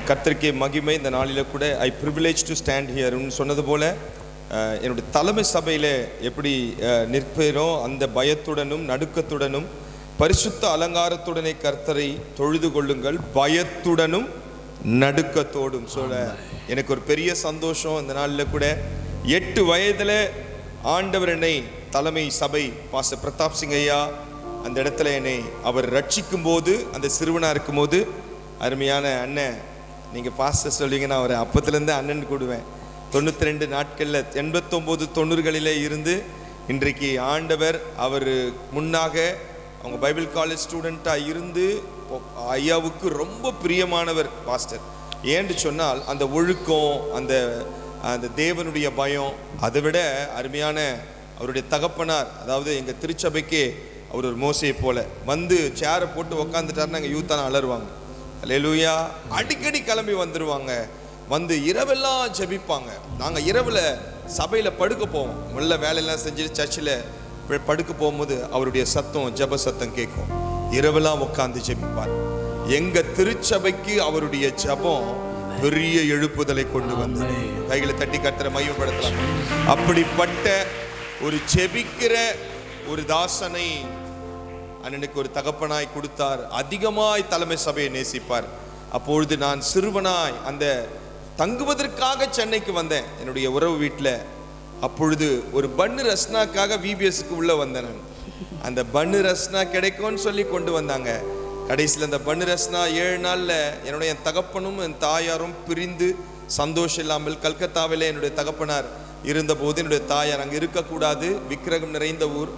கர்த்தருக்கே மகிமை. இந்த நாளில் கூட ஐ ப்ரிவிலேஜ் டு ஸ்டாண்ட் ஹியர்னு சொன்னது போல் என்னுடைய தலைமை சபையில் எப்படி நிற்பேனோ அந்த பயத்துடனும் நடுக்கத்துடனும் பரிசுத்த அலங்காரத்துடனே கர்த்தரை தொழுது கொள்ளுங்கள், பயத்துடனும் நடுக்கத்தோடும் சொல்ல எனக்கு ஒரு பெரிய சந்தோஷம். இந்த நாளில் கூட 8 வயதில் ஆண்டவர் என்னை தலைமை சபை பாஸ்டர் பிரதாப் சிங் ஐயா அந்த இடத்துல என்னை அவர் ரட்சிக்கும் போது, அந்த சிறுவனாக இருக்கும்போது, அருமையான அண்ணன், நீங்கள் பாஸ்டர் சொல்லிங்கன்னா அவரை அப்பத்துலேருந்து அண்ணன் கூடுவேன். 92 நாட்களில் 89 90களில் இருந்து இன்றைக்கு ஆண்டவர் அவர் முன்னாக அவங்க பைபிள் காலேஜ் ஸ்டூடெண்ட்டாக இருந்து ஐயாவுக்கு ரொம்ப பிரியமானவர் பாஸ்டர். ஏன்னு சொன்னால் அந்த ஒழுக்கம், அந்த தேவனுடைய பயம், அதை விட அருமையான அவருடைய தகப்பனார், அதாவது எங்கள் திருச்சபைக்கே அவர் ஒரு மோசையை போல வந்து சேரை போட்டு உக்காந்துட்டாருன்னு நாங்கள் யூத்தான அலறுவாங்க. அல்லேலூயா. அடிக்கடி கிளம்பி வந்துடுவாங்க, வந்து இரவெல்லாம் ஜெபிப்பாங்க. நாங்கள் இரவில் சபையில் படுக்க போவோம், உள்ள வேலையெல்லாம் செஞ்சு சர்ச்சில் படுக்க போகும்போது அவருடைய சத்தம், ஜெப சத்தம் கேட்கும். இரவெல்லாம் உட்காந்து ஜெபிப்பார். எங்கள் திருச்சபைக்கு அவருடைய ஜெபம் பெரிய எழுப்புதலை கொண்டு வந்து கைகளை தட்டி கர்த்தரை மையப்படுத்தலாம். அப்படிப்பட்ட ஒரு ஜெபிக்கிற ஒரு தாசனை அண்ணனுக்கு ஒரு தகப்பனாய் கொடுத்தார். அதிகமாய் தலைமை சபையை நேசிப்பார். அப்பொழுது நான் சிறுவனாய் அந்த தங்குவதற்காக சென்னைக்கு வந்தேன் என்னுடைய உறவு வீட்டில். அப்பொழுது ஒரு பன்னு ரஸ்னாக்காக விபிஎஸ்க்கு உள்ளே வந்தேன் நான். அந்த பன்னு ரஸ்னா கிடைக்கும்னு சொல்லி கொண்டு வந்தாங்க. கடைசியில் அந்த பன்னு ரஸ்னா 7 நாளில் என்னுடைய தகப்பனும் என் தாயாரும் பிரிந்து சந்தோஷம் இல்லாமல் கல்கத்தாவில் என்னுடைய தகப்பனார் இருந்தபோது என்னுடைய தாயார் அங்கே இருக்கக்கூடாது, விக்கிரகம் நிறைந்த ஊர்,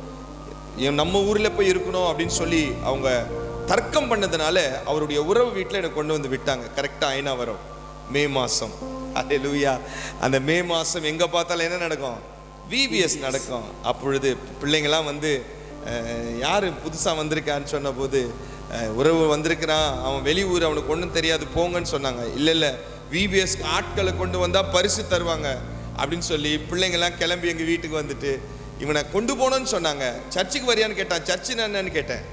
நம்ம ஊரில் போய் இருக்கணும் அப்படின்னு சொல்லி அவங்க தர்க்கம் பண்ணதுனால அவருடைய உறவு வீட்டில் எனக்கு கொண்டு வந்து விட்டாங்க. கரெக்டாக ஐநா வரும் மே மாதம். அல்லேலூயா. அந்த மே மாதம் எங்கே பார்த்தாலும் என்ன நடக்கும்? விபிஎஸ் நடக்கும். அப்பொழுது பிள்ளைங்கள்லாம் வந்து யார் புதுசாக வந்திருக்கான்னு சொன்ன போது, உறவு வந்திருக்கிறான், அவன் வெளியூர், அவனுக்கு ஒன்றும் தெரியாது, போங்கன்னு சொன்னாங்க. இல்லை விபிஎஸ்க்கு ஆட்களை கொண்டு வந்தால் பரிசு தருவாங்க அப்படின்னு சொல்லி பிள்ளைங்கள்லாம் கிளம்பி எங்கள் வீட்டுக்கு வந்துட்டு இவனை கொண்டு போனோன்னு சொன்னாங்க. சர்ச்சுக்கு வரியான்னு கேட்டான். சர்ச்சுன்னா என்னன்னு கேட்டேன்.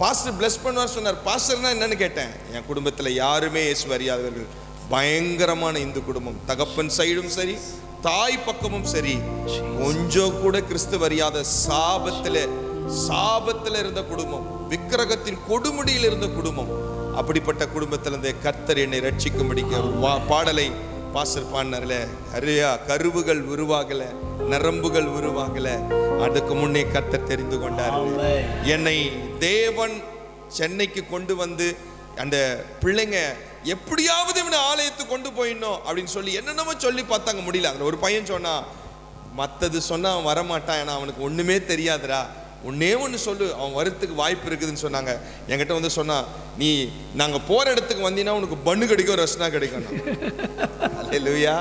பாஸ்டர் பிளஸ் பண்ணுவார் சொன்னார். பாஸ்டர்னா என்னன்னு கேட்டேன். என் குடும்பத்தில் யாருமே இயேசு அறியாதவர்கள், பயங்கரமான இந்து குடும்பம். தகப்பன் சைடும் சரி, தாய் பக்கமும் சரி, கொஞ்சம் கூட கிறிஸ்துவ அறியாத சாபத்தில் இருந்த குடும்பம், விக்கிரகத்தின் கொடுமுடியில் இருந்த குடும்பம். அப்படிப்பட்ட குடும்பத்திலிருந்தே கர்த்தர் என்னை ரட்சிக்கும்படிக்கு பாடலை பாஸ்டர் பாடினார்ல, அரியா கருவுகள் உருவாகல, நரம்புகள் உருவாகல, அதுக்கு முன்னே கர்த்தர் தெரிந்து கொண்டார். என்னை தேவன் சென்னைக்கு கொண்டு வந்து அந்த பிள்ளைங்க எப்படியாவது இவனை ஆலயத்துக்கு கொண்டு போயிடணும் அப்படின்னு சொல்லி என்னென்னமோ சொல்லி பார்த்தாங்க, முடியல. அந்த ஒரு பையன் சொன்னா, மற்றது சொன்னா அவன் வரமாட்டான், ஏன்னா அவனுக்கு ஒண்ணுமே தெரியாதுடா, ஒன்னே ஒன்று சொல்லு, அவன் வரத்துக்கு வாய்ப்பு இருக்குதுன்னு சொன்னாங்க. என்கிட்ட வந்து சொன்னா, நீ நாங்கள் போகிற இடத்துக்கு வந்தீங்கன்னா உனக்கு பன்னு கிடைக்கும், ரஸ்னா கிடைக்கும். அல்லேலூயா.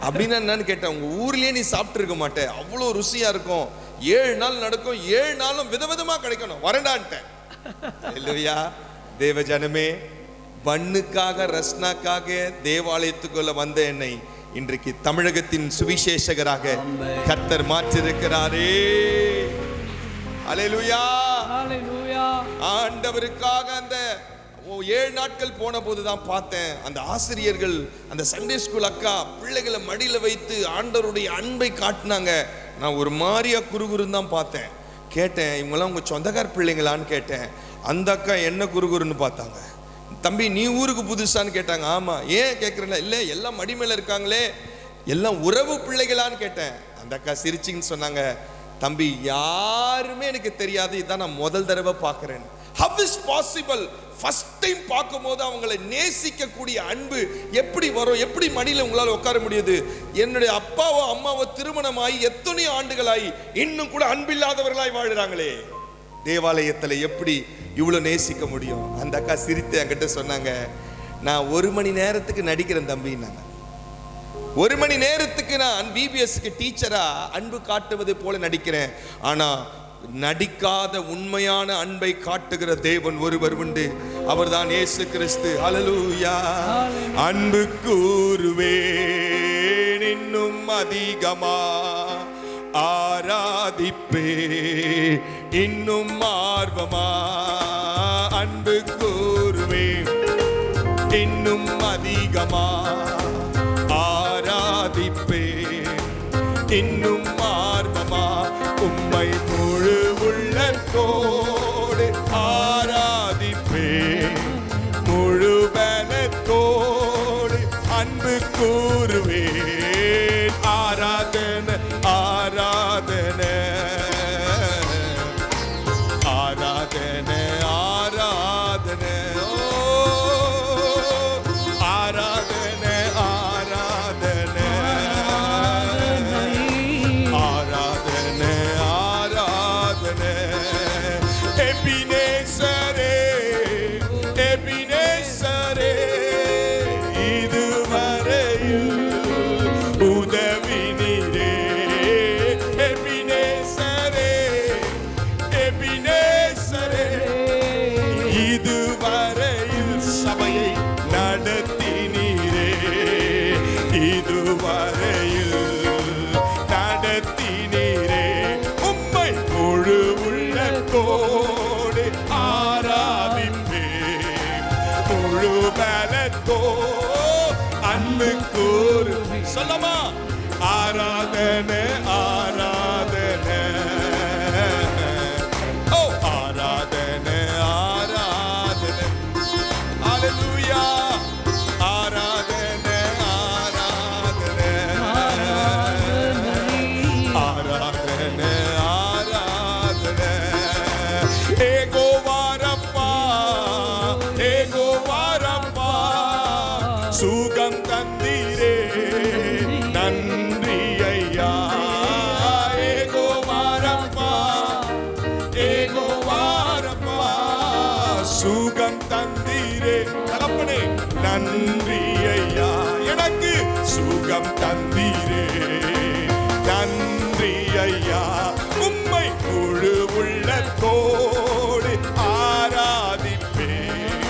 அப்படின்னா என்னன்னு கேட்டேன். உங்கள் ஊர்லேயே நீ சாப்பிட்டு இருக்க மாட்டேன், அவ்வளோ ருசியாக இருக்கும், 7 நாள் நடக்கும், 7 நாளும் விதவிதமாக கிடைக்கணும், வரண்டான்ட்டேன். அல்லேலூயா. தேவ ஜனமே, பன்னுக்காக ரஸ்னாக்காக தேவாலயத்துக்குள்ள வந்த என்னை இன்றைக்கு தமிழகத்தின் சுவிசேஷகராக கர்த்தர் மாற்றிருக்கிறாரே. அல்லேலூயா. ஆண்டவருக்காக அந்த 7 நாட்கள் போன போதுதான் பார்த்தேன், அந்த ஆசிரியர்கள், அந்த சண்டே ஸ்கூல் அக்கா பிள்ளைகளை மடியில வைத்து ஆண்டவருடைய அன்பை காட்டினாங்க. நான் ஒரு மாதிரியா குறுகுறுன்னு தான் பார்த்தேன். கேட்டேன், இவங்கெல்லாம் உங்க சொந்தக்கார பிள்ளைங்களான்னு கேட்டேன். அந்த அக்கா என்ன குறுகுறுன்னு பார்த்தாங்க. தம்பி நீ ஊருக்கு புதுசான்னு கேட்டாங்க. ஆமா. ஏன் கேட்குறேன்? இல்லை எல்லாம் மடி மேல இருக்காங்களே, எல்லாம் உறவு பிள்ளைகளான்னு கேட்டேன். அந்த அக்கா சிரிச்சின்னு சொன்னாங்க, தம்பி யாருமே எனக்கு தெரியாது, இதான் நான் முதல் தடவை பார்க்குறேன். How is possible? First time பார்க்கும்போது அவங்களை நேசிக்கக்கூடிய அன்பு எப்படி வரும்? எப்படி மடியில் உங்களால் உட்கார முடியுது? என்னுடைய அப்பாவோ அம்மாவோ திருமணமாகி எத்தனையோ ஆண்டுகளாகி இன்னும் கூட அன்பில்லாதவர்களாய் வாழ்கிறாங்களே, தேவாலயத்தில் எப்படி இவ்வளோ நேசிக்க முடியும்? அந்த அக்கா சிரித்து என்கிட்ட சொன்னாங்க, நான் 1 மணி நேரத்துக்கு நடிக்கிறேன் தம்பின்னாங்க. 1 மணி நேரத்துக்கு நான் விபிஎஸ்க்கு டீச்சரா அன்பு காட்டுவது போல நடிக்கிறேன். ஆனா நடிக்காத உண்மையான அன்பை காட்டுகிற தேவன் ஒருவர் உண்டு, அவர்தான் இயேசு கிறிஸ்து. அல்லேலூயா. அன்பு கூறுவேன் இன்னும் அதிகமா, ஆராதிப்பே இன்னும் ஆர்வமா, அன்பு கூறுவேன் இன்னும் அதிகமா ஆராதிப்பேன், இன்னும் ஆர்வமா உம்மை முழு உள்ளத்தோடு ஆராதிப்பேன், முழு பலத்தோடு அன்பு கூறுவேன். ஆராதனை ஆராதனை ஆராதனை ஆராதனை, ஓ ஆராதனை ஆராதனை ஆராதனை ஆராதனை. எபினேசரே எபினேசரே இதுவரையில் உதவினீரே. எபினேசரே எபினேசரே இதுவரையில் சபையை நடத்தினீரே, இதுவரையில் நடத்தினீரே. உம்மை முழு உள்ளத்தோடு ஆராதிப்பேன், முழு பலத்தோ அன்பு கூறு. சொல்லமா ஆராதனை ஆராதனை, ஓ ஆராதனை ஆராதனை. ஹல்லேலூயா. ஆராதனை ஆராதனை ஆராதனை ஆராதனை. ஏகோவாரப்பா ஏகோவாரப்பா சுகம் தந்தீரே, நன்றி ஐயா. ஏகோவாரப்பா ஏகோவாரப்பா சுகம் தந்தீரே, தகப்பனே நன்றி ஐயா. எனக்கு சுகம் தந்தீரே, நன்றி ஐயா. உம்மை முழு உள்ளத்தோடு ஆராதிப்பேன்,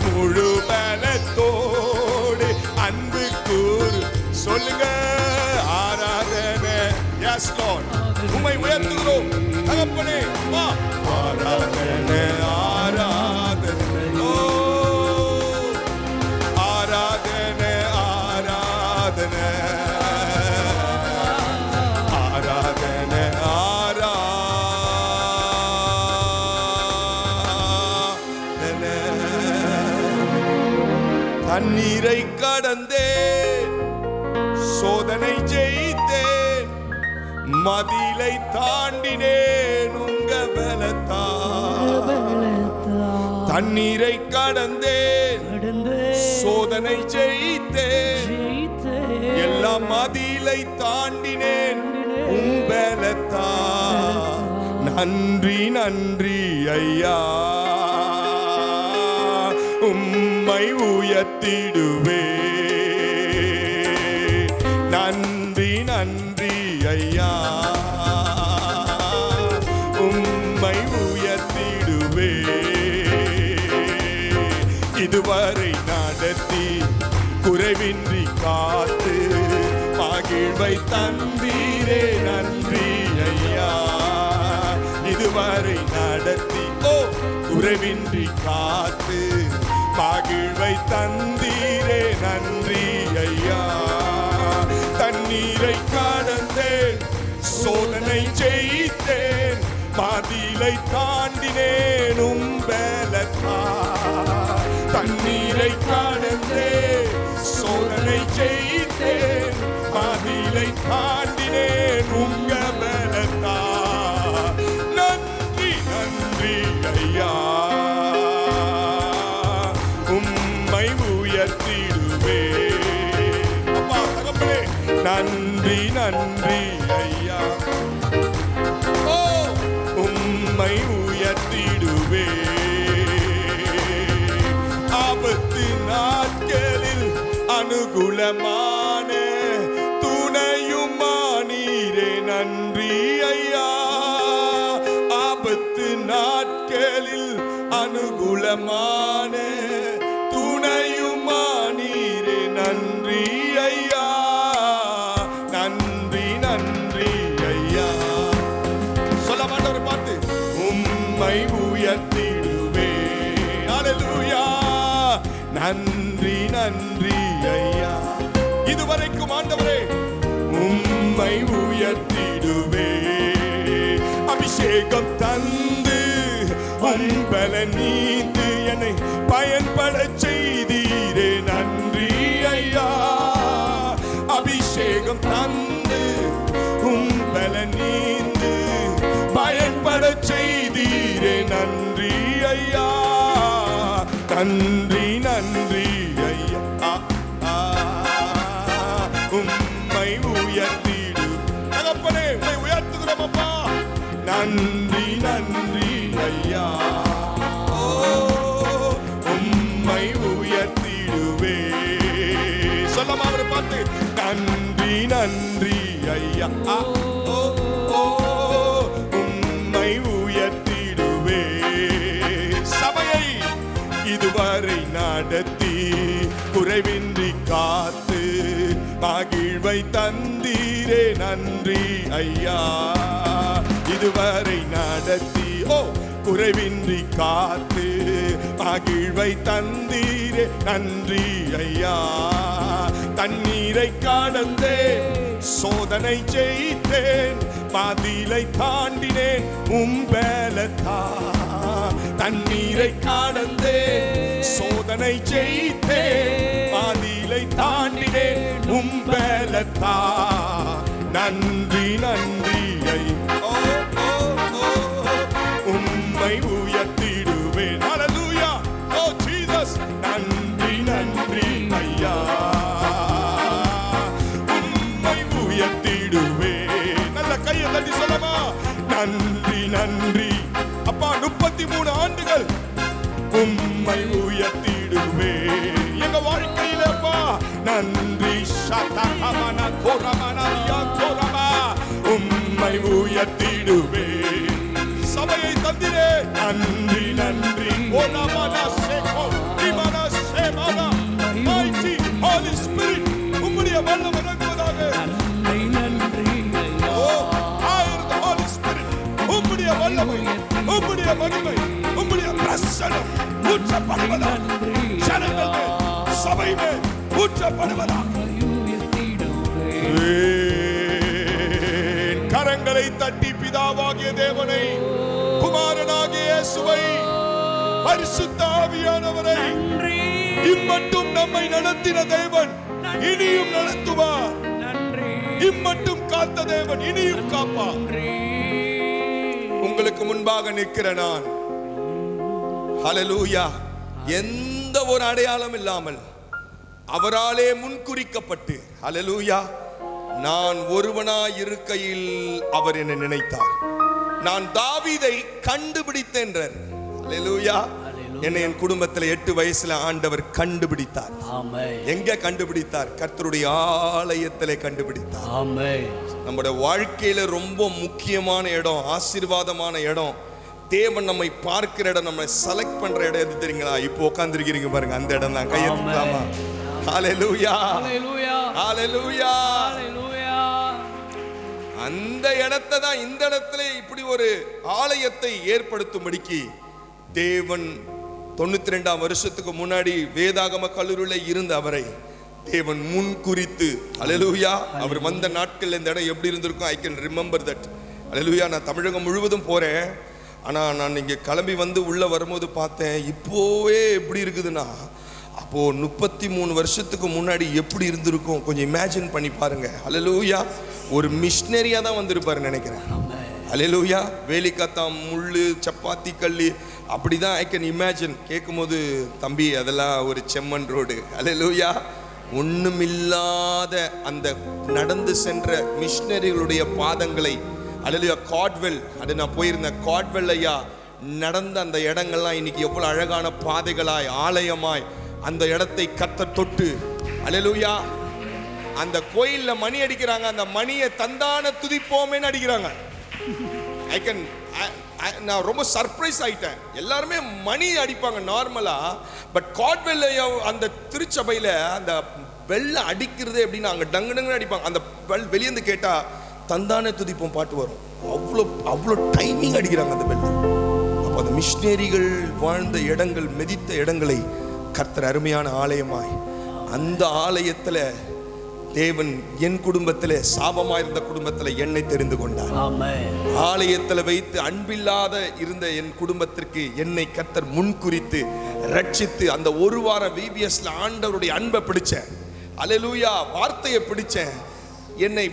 முழு பலத்தோடு அன்பு கூறு. சொல்லுங்க ஆராதனை. எஸ் லார்ட், உம்மை உயர்த்துகிறோம் தகப்பனே. வா ஆராதனை ஆராதனை, ஓ ஆராதனை ஆராதனை ஆராதனை ஆராதனை. தண்ணீரை கடந்தேன், சோதனை ஜெயித்தேன், மதிலை தாண்டினேன் உங்க பலத்தா. தண்ணீரை கடந்தேன், சோதனை ஜெயித்தேன், எல்லா மதிலை தாண்டினேன் உம் பலத்தா. நன்றி நன்றி ஐயா, உம்மை உயர்த்திடுவே. நன்றி நன்றி ஐயா, உம்மை உயர்த்திடுவே. இதுவரை நடத்தி குறைவின்றி காத்து மகிழ்வை தந்தீரே, நன்றி ஐயா. இதுவரை நடத்தி குறைவின்றி காத்து மகிழ்வை தந்தீரே, நன்றி ஐயா. தண்ணீரை கடந்தேன், சோதனை ஜெயித்தேன், மதிலை தாண்டினேன் உம் பலத்தா. தண்ணீரை கடந்தேன், சோதனை ஜெயித்தேன், மதிலை தாண்டினேன் உங்க பலத்தா. நன்றி நன்றி ஐயா, உம்மை உயர்த்திடுவே. அப்பா தகப்பனே நன்றி நன்றி ஐயா, ஓ உம்மை உயர்த்திடுவே. ஆபத்து நாட்களில் அனுகூலமான துணையுமானீரே, நன்றி ஐயா. ஆபத்து நாட்களில் அனுகூலமான துணையுமானீரே, நன்றி ஐயா. நன்றி நன்றி ஐயா. சொல்ல மாட்டவர் பார்த்து உம்மை உயர்த்திடுவே. ஹல்லேலூயா. நன்றி நன்றி நன்றி ஐயா. இதுவரைக்கும் ஆண்டவரே உம்மை உயர்த்திடுவே. அபிஷேகம் தந்து உம்பல நீந்து என்னை பயன்பட செய்தீரே நன்றி ஐயா. அபிஷேகம் தந்து உம்பல நீந்து பயன்பட செய்தீரே நன்றி ஐயா. நன்றி நன்றி ஐயா. உம்மை உயர்த்திடு தகப்பனே, உம்மை உயர்த்துகிறோம் அப்பா. நன்றி நன்றி ஐயா. உம்மை உயர்த்திடுவே. சொல்லமா அவரை பார்த்து, நன்றி நன்றி ஐயா. உம்மை உயர்த்திடுவே. சபையை இதுவரை நடத்தி குறைவின்றி காத்து மகிழ்வை தந்தீரே நன்றி ஐயா. இதுவரை நடத்தி குறைவின்றி காத்து மகிழ்வை தந்தீரே நன்றி ஐயா. தண்ணீரை கடந்தேன், சோதனை ஜெயித்தேன், மதிலை தாண்டினேன் உம்பலத்தா. தண்ணீரை கடந்தேன், சோதனை ஜெயித்தேன், மதிலை தாண்டினேன் உம்பலத்தா. நன்றி நன்றி உம்மை உயர்த்திடுவேன். ஹல்லேலூயா. ஓ ஜீசஸ். நன்றி நன்றி ஐயா. உம்மை உயர்த்திடுவேன். நல்ல கையை தட்டி சொல்லமா, நன்றி நன்றி அப்பா. 33 ஆண்டுகள் உம்மை உயர்த்திடுவேன் எங்க வாழ்க்கையில அப்பா. நன்றி சதகமன கோரமனரியா கோரமா. உம்மை உயர்த்திடுவேன். சபையை தந்திரே நன்றி நன்றி. ஓலமன சேகோ இமன சேமன மைட்டி ஹோலி ஸ்பிரிட் உம்முடைய வல்லமை இறங்குவதாக. நன்றி நன்றி. ஓ ஆயர் தி ஹோலி ஸ்பிரிட் உம்முடைய வல்லமை, உம்முடைய மகிமை, உம்முடைய பிரசன்னம் ஊற்றப்படுவதா. ஜனங்கள் சபை மேல் ஊற்றப்படுவதா. கரங்களை தட்டி பிதாவாகிய தேவனை, குமாரனாகிய இயேசுவை, பரிசுத்த ஆவியானவரை, இம்மட்டும் நம்மை நடத்தின தேவன் இனியும் நடத்துவார். இம்மட்டும் காத்த தேவன் இனியும் காப்பார். உங்களுக்கு முன்பாக நிற்கிற நான், ஹல்லேலூயா, எந்த ஒரு அடையாளம் இல்லாமல் அவராலே முன்குறிக்கப்பட்டு, ஹல்லேலூயா, நான் ஒருவனாய் இருக்கையில் அவர் என்னை நினைத்தார். நான் தாவீதை கண்டுபிடித்தேன். ஹல்லேலூயா. என்னை என் குடும்பத்தில் 8 வயசுல ஆண்டவர் கண்டுபிடித்தார். எங்க கண்டுபிடித்தார்? கர்த்தருடைய ஆலயத்திலே கண்டுபிடித்தார். நம்முடைய வாழ்க்கையில ரொம்ப முக்கியமான இடம், ஆசீர்வாதமான இடம், தேவன் நம்மை பார்க்கிற இடம், நம்மை செலக்ட் பண்ற இடம் எது தெரியுங்களா? இப்போ உட்கார்ந்திருக்கிறீங்க பாருங்க, அந்த இடம் தான். கையெழுத்தாமா? ஹல்லேலூயா, ஹல்லேலூயா. அந்த இடத்தை தான், இந்த இடத்துல இப்படி ஒரு ஆலயத்தை ஏற்படுத்தும்படிக்கு தேவன் 92ஆம் வருஷத்துக்கு முன்னாடி வேதாகம கல்லூரியில் இருந்த அவரை தேவன் முன் குறித்து, ஹல்லேலூயா, அவர் வந்த நாட்கள் இந்த இடம் எப்படி இருந்திருக்கும். I can remember that. Hallelujah. நான் தமிழகம் முழுவதும் போறேன். ஆனா நான் இங்க கிளம்பி வந்து உள்ள வரும்போது பார்த்தேன், இப்போவே எப்படி இருக்குதுன்னா அப்போ 33 வருஷத்துக்கு முன்னாடி எப்படி இருந்திருக்கும் கொஞ்சம் இமேஜின் பண்ணி பாருங்க. ஹல்லேலூயா. ஒரு மிஷனரியா தான் வந்திருப்பாரு நினைக்கிறேன். ஹல்லேலூயா. வேலிக்காத்தாம் முள்ளு, சப்பாத்தி கல்லு, அப்படிதான் ஐ கேன் இமேஜின். கேட்கும்போது தம்பி அதெல்லாம் ஒரு செம்மண் ரோடு. ஹல்லேலூயா. ஒண்ணுமில்லாத அந்த நடந்து சென்ற மிஷனரிகளுடைய பாதங்களை, ஹல்லேலூயா, காட்வெல், அது நான் போயிருந்தேன். காட்வெல் ஐயா நடந்த அந்த இடங்கள்லாம் இன்னைக்கு எவ்வளவு அழகான பாதைகளாய், ஆலயமாய் அந்த இடத்தை கர்த்தர் தொட்டு, ஹல்லேலூயா, அந்த கோயில்ல மணி அடிக்கிறாங்க. அந்த மணியை தந்தான துதிப்போமேன்னு அடிக்கிறாங்க. நான் ரொம்ப சர்ப்ரைஸ் ஆயிட்டேன். எல்லாருமே மணி அடிப்பாங்க நார்மலா, பட் காட்வெல் அந்த திருச்சபையில அந்த பெல்ல அடிக்கிறதே எப்படின்னா அங்க டங்கு டங்குன்னு அடிப்பாங்க. அந்த பெல் வெளியேந்து கேட்டா தந்தானே துதிப்போம் பாட்டு வரும். அவ்வளோ டைமிங் அடிக்கிறாங்க அந்த பெல். அப்போ அந்த மிஷனரிகள் வாழ்ந்த இடங்கள், மெதித்த இடங்களை கர்த்தர் அருமையான ஆலயமாய் அந்த ஆலயத்தில் தேவன் என் குடும்பத்தில் சாபமாயிருந்த குடும்பத்தில் என்னை தெரிந்து கொண்டார். ஆலயத்தில் வைத்து அன்பில்லாத இருந்த என் குடும்பத்திற்கு என்னை கர்த்தர் முன்குறித்து ரட்சித்து அந்த ஒரு வாரம் VBSல ஆண்டவருடைய அன்பை பிடிச்சேன். அல்லேலூயா, வார்த்தையை பிடிச்சேன். என்னை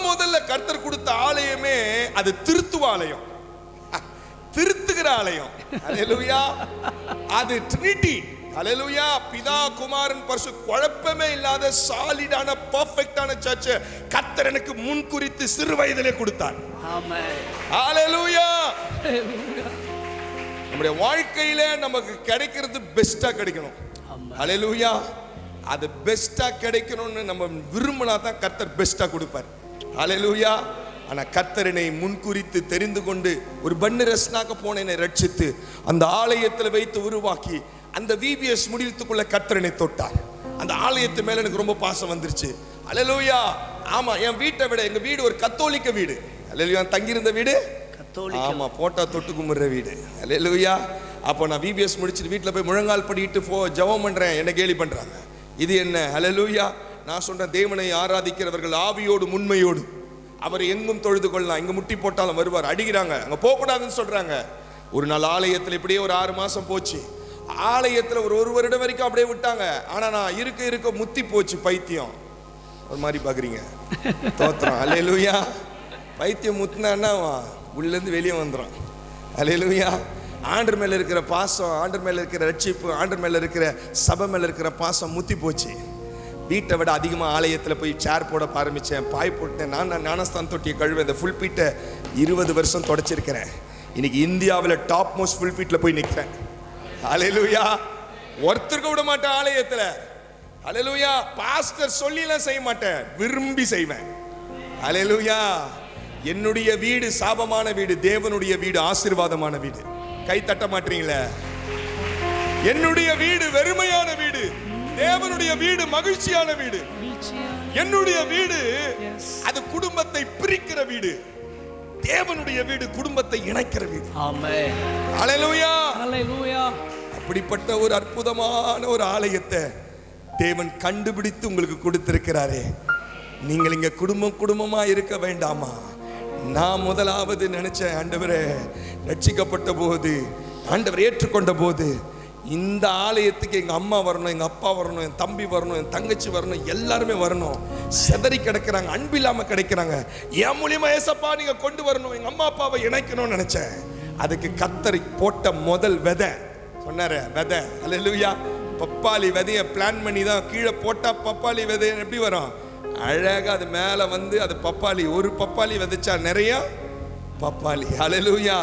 முதல்ல கர்த்தர் கொடுத்த ஆலயமே அது திருத்துவ ஆலயம், திருத்துகிற ஆலயம். அல்லேலூயா, அது ட்ரினிட்டி. அல்லேலூயா, பிதா குமாரன் பரிசு குழப்பமே இல்லாத சாலிடான பெர்ஃபெக்ட்டான சர்ச் கர்த்தர் எனக்கு முன்குறித்து சிறு வயதிலே கொடுத்தார். ஆமென். அல்லேலூயா. நம்முடைய வாழ்க்கையில நமக்கு கிடைக்கிறது பெஸ்டா கிடைக்கணும். அல்லேலூயா, அது பெஸ்டா கிடைக்கணும்னு நம்ம விரும்பினா தான் கர்த்தர் பெஸ்டா கொடுப்பார். அல்லேலூயா. ஆனா கர்த்தர் என்னை முன்குறித்து தெரிந்து கொண்டு ஒரு பன்னரசனாக போன என்னை ரட்சித்து அந்த ஆலயத்தில் வைத்து உருவாக்கி அந்த VBS முடிவுக்குள்ள கர்த்தர் என்னை தொட்டார். அந்த ஆலயத்து மேல எனக்கு ரொம்ப பாசம் வந்துருச்சு. அல்லேலூயா. ஆமா, என் வீட்டை விட எங்க வீடு ஒரு கத்தோலிக்க வீடு. அல்லேலூயா, தங்கியிருந்த வீடு ஆமா போட்டா தொட்டு கும்பிடுற வீடு. அல்லேலூயா. அப்போ நான் VBS முடிச்சுட்டு வீட்டில் போய் முழங்கால் படிட்டு ஜெபம் பண்றேன். என்ன கேலி பண்றாங்க, இது என்ன? அல்லேலூயா. நான் சொல்றேன், தேவனை ஆராதிக்கிறவர்கள் ஆவியோடு உண்மையோடு அவர் எங்கும் தொழுது கொள்ளலாம். இங்க முட்டி போட்டாலும் வருவார். அடிக்கிறாங்க, அங்க போக கூடாதுன்னு சொல்றாங்க. ஒரு நாள் ஆலயத்தில் இப்படியே ஒரு 6 மாசம் போச்சு. ஆலயத்தில் ஒரு வருடம் வரைக்கும் அப்படியே விட்டாங்க. ஆனா நான் இருக்க முத்தி போச்சு. பைத்தியம் ஒரு மாதிரி பாக்குறீங்க, தோத்திரம். அல்லேலூயா. பைத்தியம் முத்தினா உள்ளேருந்து வெளியே வந்துடும். அல்லேலூயா. ஆண்டர் மேல இருக்கிற பாசம், ஆண்டர் மேல இருக்கிற ரட்சிப்பு, ஆண்டர் மேல இருக்கிற சபை மேல இருக்கிற பாசம் முத்தி போச்சு. வீட்டை விட அதிகமாக ஆலயத்தில் போய் சேர் போட ஆரம்பித்தேன், பாய் போட்டேன். நான் ஞானஸ்தான தொட்டியை கழுவேன். இந்த ஃபுல் பீட்டை 20 வருஷம் தொடச்சிருக்கிறேன். இன்னைக்கு இந்தியாவில் டாப் மோஸ்ட் ஃபுல் பீட்டில் போய் நிற்கிறேன். அல்லேலூயா. ஒருத்தருக்கு விட மாட்டேன் ஆலயத்தில். அல்லேலூயா. பாஸ்டர் சொல்லிலாம் செய்ய மாட்டேன், விரும்பி செய்வேன். அல்லேலூயா. என்னுடைய வீடு சாபமான வீடு, தேவனுடைய வீடு ஆசீர்வாதமான வீடு. கை தட்ட மாட்டீங்களே? என்னுடைய வீடு வெறுமையான வீடு, தேவனுடைய வீடு மகிழ்ச்சியான வீடு. என்னுடைய வீடு அது குடும்பத்தை பிரிக்கிற வீடு, தேவனுடைய வீடு குடும்பத்தை இணைக்கிற வீடு. ஆமென். அல்லேலூயா. அல்லேலூயா. அப்படிப்பட்ட ஒரு அற்புதமான ஒரு ஆலயத்தை தேவன் கண்டுபிடித்து உங்களுக்கு கொடுத்திருக்கிறாரே. நீங்கள் இங்க குடும்பமா இருக்க வேண்டாமா? நான் முதலாவது நினைச்சேன், ஆண்டவரே ரட்சிக்கப்பட்ட போது, ஆண்டவர் ஏற்றுக்கொண்ட போது, இந்த ஆலயத்துக்கு எங்க அம்மா வரணும், எங்க அப்பா வரணும், என் தம்பி வரணும், என் தங்கச்சி வரணும், எல்லாருமே வரணும். செதறி கிடக்கிறாங்க, அன்பு இல்லாம கிடைக்கிறாங்க. என் மூலியமா ஏசப்பா நீங்க கொண்டு வரணும், எங்க அம்மா அப்பாவை இணைக்கணும்னு நினைச்சேன். அதுக்கு கர்த்தர் போட்ட முதல் விதை சொன்னாரு, விதை. அல்லேலூயா. பப்பாளி விதைய பிளான் பண்ணி தான் கீழே போட்டா பப்பாளி விதை எப்படி வரும்? அழகா அது மேல வந்து அது பப்பாளி. ஒரு பப்பாளி விதைச்சா நிறைய பப்பாளி. அல்லேலூயா.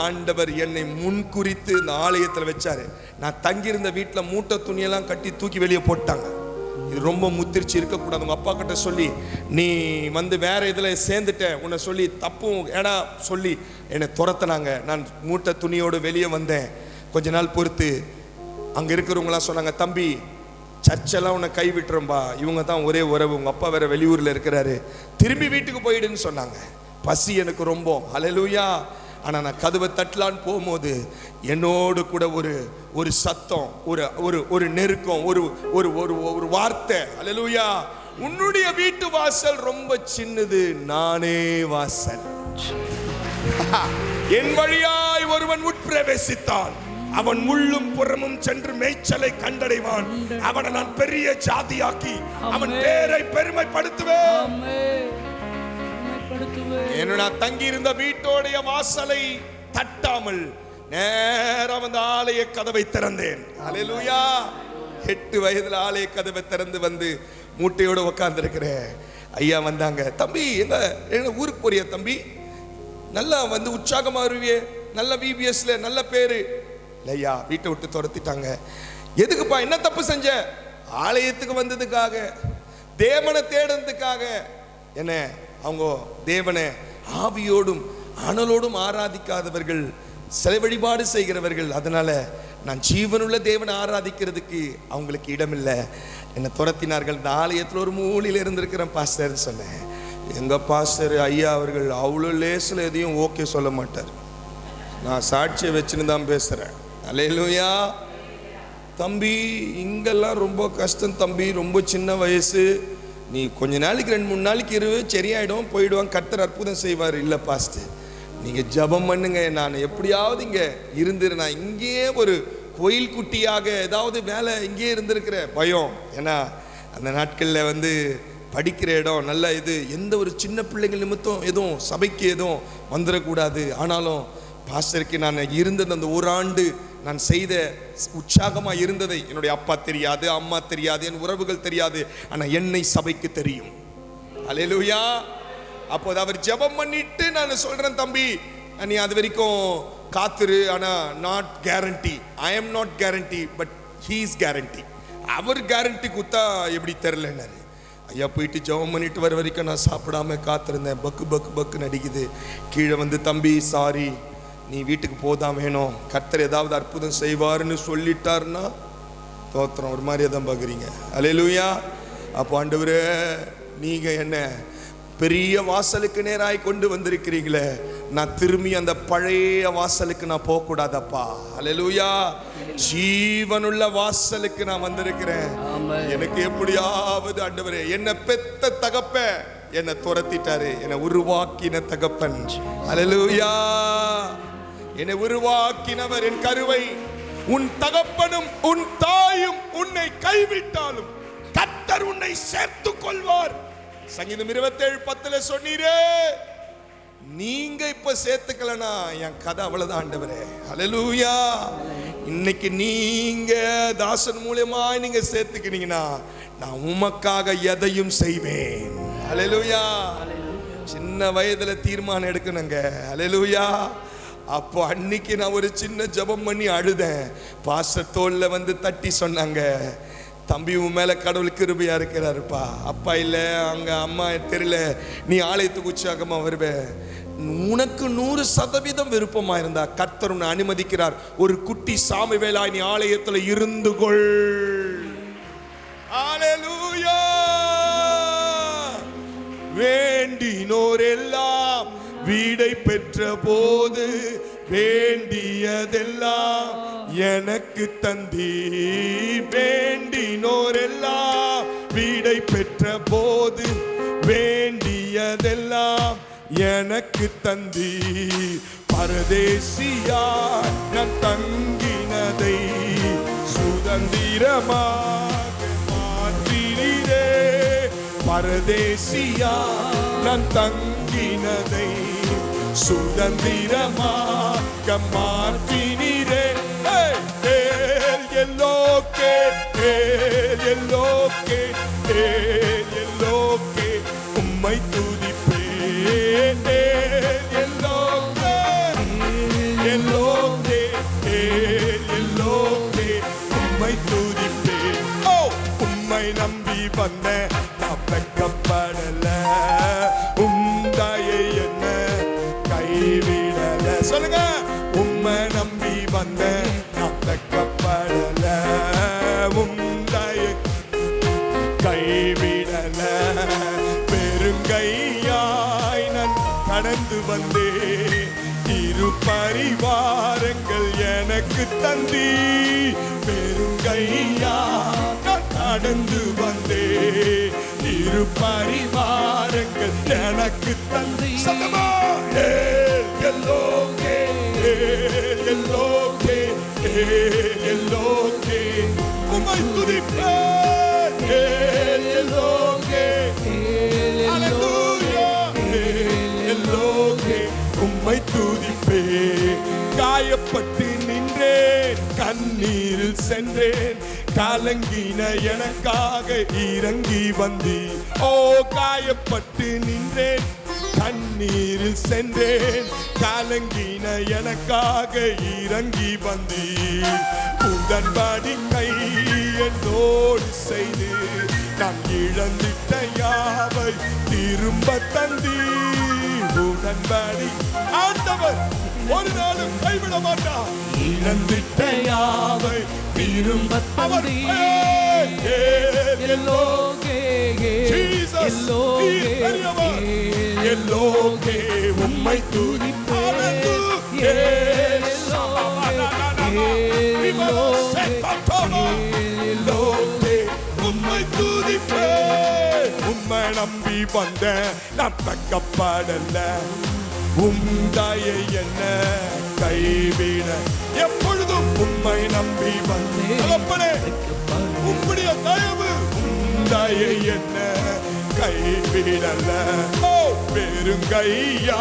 ஆண்டவர் என்னை முன்குறித்து இந்த ஆலயத்தில் வச்சாரு. நான் தங்கியிருந்த வீட்டில் மூட்டை துணியெல்லாம் கட்டி தூக்கி வெளியே போட்டாங்க. இது ரொம்ப முத்திருச்சு, இருக்கக்கூடாது. உங்க அப்பா கிட்ட சொல்லி நீ வந்து வேற இதில் சேர்ந்துட்ட உன்னை சொல்லி தப்பும் ஏன்னா சொல்லி என்னை துரத்தினாங்க. நான் மூட்டை துணியோடு வெளியே வந்தேன். கொஞ்ச நாள் பொறுத்து அங்கே இருக்கிறவங்களாம் சொன்னாங்க, தம்பி சர்ச்செல்லாம் உன்னை கை விட்டுரும்பா, இவங்க தான் ஒரே உறவு, உங்க அப்பா வேற வெளியூரில் இருக்கிறாரு, திரும்பி வீட்டுக்கு போயிடுன்னு சொன்னாங்க. பசி எனக்கு ரொம்ப. அல்லேலூயா. ஆனால் நான் கதவை தட்டலான்னு போகும்போது என்னோடு கூட ஒரு சத்தம், ஒரு நெருக்கம், ஒரு வார்த்தை. அல்லேலூயா. உன்னுடைய வீட்டு வாசல் ரொம்ப சின்னது, நானே வாசல். என் வழியாய் ஒருவன் உட்பிரவேசித்தான், அவன் முள்ளும் புறமும் சென்று மேய்ச்சலை கண்டடைவான். அவனை நான் பெரிய ஜாதியாக்கி அவன் பேரை பெருமைப்படுத்துவேன். என்னோட தங்கி இருந்த வீட்டோடைய வாசலை தட்டாமல் நேரா வந்து ஆலய கதவை திறந்தேன். அல்லேலூயா. 8 வயதுல ஆலய கதவை திறந்து வந்து மூட்டையோட உட்கார்ந்து இருக்கிறேன். ஐயா வந்தாங்க, தம்பி எங்க ஊருக்கு போறிய தம்பி, நல்லா வந்து உற்சாகமா வருவியே, நல்ல VBSல நல்ல பேரு. இல்லையா, வீட்டை விட்டு துரத்திட்டாங்க. எதுக்குப்பா, என்ன தப்பு செஞ்ச? ஆலயத்துக்கு வந்ததுக்காக, தேவனை தேடுறதுக்காக. என்ன, அவங்க தேவனை ஆவியோடும் அனலோடும் ஆராதிக்காதவர்கள், சிலை வழிபாடு செய்கிறவர்கள். அதனால நான் ஜீவனுள்ள தேவனை ஆராதிக்கிறதுக்கு அவங்களுக்கு இடமில்லை, என்னை துரத்தினார்கள். இந்த ஆலயத்தில் ஒரு மூலையில் இருந்திருக்கிறேன் பாஸ்டர் சொன்னேன். எங்க பாஸ்டர் ஐயா அவர்கள் அவ்வளோ லேசில் எதையும் ஓகே சொல்ல மாட்டார். நான் சாட்சியை வச்சுன்னு தான் பேசுறேன். அல்லேலூயா. தம்பி இங்கெல்லாம் ரொம்ப கஷ்டம் தம்பி, ரொம்ப சின்ன வயசு, நீ கொஞ்ச நாளைக்கு 2-3 நாளைக்கு சரியாயிடும், போயிடுவாங்க, கர்த்தர் அற்புதம் செய்வார். இல்லை பாஸ்டர், நீங்கள் ஜெபம் பண்ணுங்க, நான் எப்படியாவது இங்கே இருந்துரு, நான் இங்கேயே ஒரு கோயில் குட்டியாக ஏதாவது வேலை இங்கேயே இருந்திருக்கிற பயம். ஏன்னா அந்த நாட்களில் படிக்கிற இடம் நல்ல இது, எந்த ஒரு சின்ன பிள்ளைகள் நிமித்தம் எதுவும் சபைக்கு எதுவும் வந்துடக்கூடாது. ஆனாலும் பாஸ்டருக்கு நான் இருந்தது அந்த ஒரு ஆண்டு நான் செய்த உற்சாகமாக இருந்ததை என்னுடைய அப்பா தெரியாது, அம்மா தெரியாது, என் உறவுகள் தெரியாது, ஆனால் என்னை சபைக்கு தெரியும். அல்லேலூயா. அப்போது அவர் ஜெபம் பண்ணிட்டு நான் சொல்றேன், தம்பி நீ அது வரைக்கும் காத்துரு, ஆனால் not guarantee, I am not guarantee but he is guarantee. அவர் கேரண்டி குத்தா எப்படி தெரிலன்னாரு. ஐயா போயிட்டு ஜெபம் பண்ணிட்டு வர வரைக்கும் நான் சாப்பிடாம காத்திருந்தேன். பக்கு பக்கு பக்கு நடிக்குது. கீழே தம்பி சாரி, நீ வீட்டுக்கு போதான் வேணும், கர்த்தர் ஏதாவது அற்புதம் செய்வார்னு சொல்லிட்டாருன்னா தோத்திரம். ஒரு மாதிரியே தான் பார்க்குறீங்க. அல்லேலூயா. அப்போ ஆண்டவரே, நீங்கள் என்ன பெரிய வாசலுக்கு நேராய் கொண்டு வந்திருக்கிறீங்களே, நான் திரும்பி அந்த பழைய வாசலுக்கு நான் போகக்கூடாதப்பா. அல்லேலூயா. ஜீவனுள்ள வாசலுக்கு நான் வந்திருக்கிறேன். எனக்கு எப்படியாவது ஆண்டவரே, என்ன பெத்த தகப்ப என்னை துரத்திட்டாரு, என்னை உருவாக்கின தகப்பன். அல்லேலூயா. என்னை உருவாக்கினவர் என் கருவை, உன் தகப்பனும் உன் தாயும் உன்னை கைவிட்டாலும் கர்த்தர் உன்னை சேர்த்துக் கொள்வார். சங்கீதம் 27:10 சொன்னீரே, நீங்க இப்ப சேர்த்துக்கலனா என் கதை அவ்வளவுதான் ஆண்டவரே. அல்லேலூயா. இன்னைக்கு நீங்க தாசன் மூலமா நீங்க சேர்த்துக்கினீங்கன்னா நான் உமக்காக எதையும் செய்வேன். அல்லேலூயா. சின்ன வயதுல தீர்மானம் எடுக்கணுங்க. அல்லேலூயா. அப்போ அன்னைக்கு நான் ஒரு சின்ன ஜெபம் பண்ணி அழுதேன். பாஸ்டர் தோல்ல தட்டி சொன்னாங்க, தம்பி உன் மேல கடவுள் கிருபையா இருக்கிறாருப்பா. அப்பா இல்லை, அங்க அம்மா தெரியல, நீ ஆலயத்துக்கு உற்சாகமா வருவே, உனக்கு 100% விருப்பமா இருந்தா கர்த்தர் உன்னை அனுமதிக்கிறார், ஒரு குட்டி சாமுவேலா நீ ஆலயத்துல இருந்து கொள். அல்லேலூயா. வேண்டினோர் எல்லாம் வீடை பெற்ற போது வேண்டியதெல்லாம் எனக்கு தந்தி. வேண்டினோர் எல்லாம் வீடை பெற்ற போது வேண்டியதெல்லாம் எனக்கு தந்தி. பரதேசியா நான் தங்கினதை சுதந்திரமாக மாற்றினீரே. பரதேசியா நான் தங்கினதை சுதந்திரமாக மாற்றினீரே. எல்லோக்கே எல்லோக்கே எல்லோக்கே உம்மை துதிப்பேன். எல்லோக்கே எல்லோக்கே எல்லோக்கே உம்மை துதிப்பேன். ஓ, உம்மை நம்பி வந்த நான் வெட்கப்படல, உம்தாயை என்ன கைவிடல. சொல்லுங்க, உம்மை நம்பி வந்த நான் வெட்கப்படல, உம்தாயை கைவிடல. பெருங்கையாய் நான் கடந்து வந்தே, இரு பரிவாரங்கள் எனக்கு தந்தி. பெருங்கையா நான் கடந்து வந்தே, இரு பரிவாரங்கள் எனக்கு தந்தி. சத்தமா எல்லோக்கே எல்லோக்கே எல்லோக்கே உம்மை துதிப்பேன். எல்லோக்கே அல்லேலூயா. எல்லோக்கே உம்மை துதிப்பேன். காயப்பட்டு நின்றேன், கண்ணீரில் சென்றேன், கலங்கின எனக்காக இறங்கி வந்தி. ஓ, காயப்பட்டு நின்றேன், கண்ணீரில் சென்றேன், கலங்கின எனக்காக இறங்கி வந்தி. உடன்படி கை என்னோடு செய்து நான் இழந்திட்ட யாவை திரும்ப தந்தி. உடன்படி ஆண்டவர் ஒரு நாளும் கைவிட மாட்டார். இழந்திட்ட யாவை திரும்ப தந்தி. எல்லோகே எல்லோகே உம்மை துதிப்பேன். உம்மை துதிப்பேன். உம்மை நம்பி வந்த நான் வெட்கப்படல. உம்தாயை என்ன கைவிட எப்பொழுதும் உம்மை நம்பி வந்தேன். தகப்பனே, உம்முடைய தயவு உம்தாயை என்ன கைவிடல. ஓ பெருங்கையா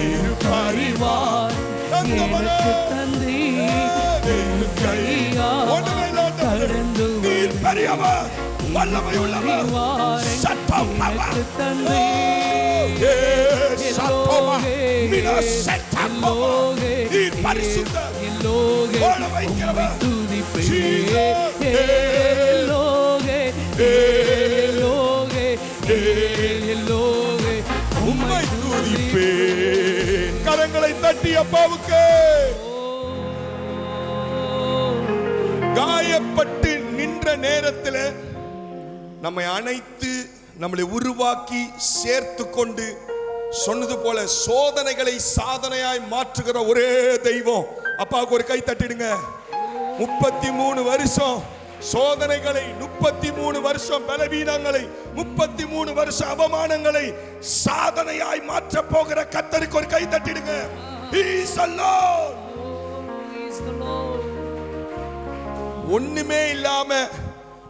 இரு பரிவார் எனக்கு தந்தி. பெருங்கையா கடந்து நீர் பெரியவர் வல்லமை உள்ளவர். சத்தம் எனக்கு தந்தி. சத்தம் மின சத்தம் நீர் பரிசுத்தர். எல்லோகே உம்மை துதிப்பேன். எல்லோகே எல்லோகே எல்லோகே உம்மை துதிப்பேன். கரங்களை தட்டி அப்பாவுக்கு. காயப்பட்டு நின்ற நேரத்தில் நம்மை அணைத்து நம்மளை உருவாக்கி சேர்த்து கொண்டு சொன்னது போல சோதனைகளை சாதனையாய் மாற்றுகிற ஒரே தெய்வம். அப்பாவுக்கு ஒரு கை தட்டிடுங்க. 33 வருஷம் சோதனைகளை, 33 வருஷம் பலவீனங்களை, 33 வருஷம் அவமானங்களை சாதனையாய் மாற்ற போகிற கர்த்தருக்கு ஒரு கை தட்டிடுங்க. He is the Lord. ஒண்ணுமே இல்லாம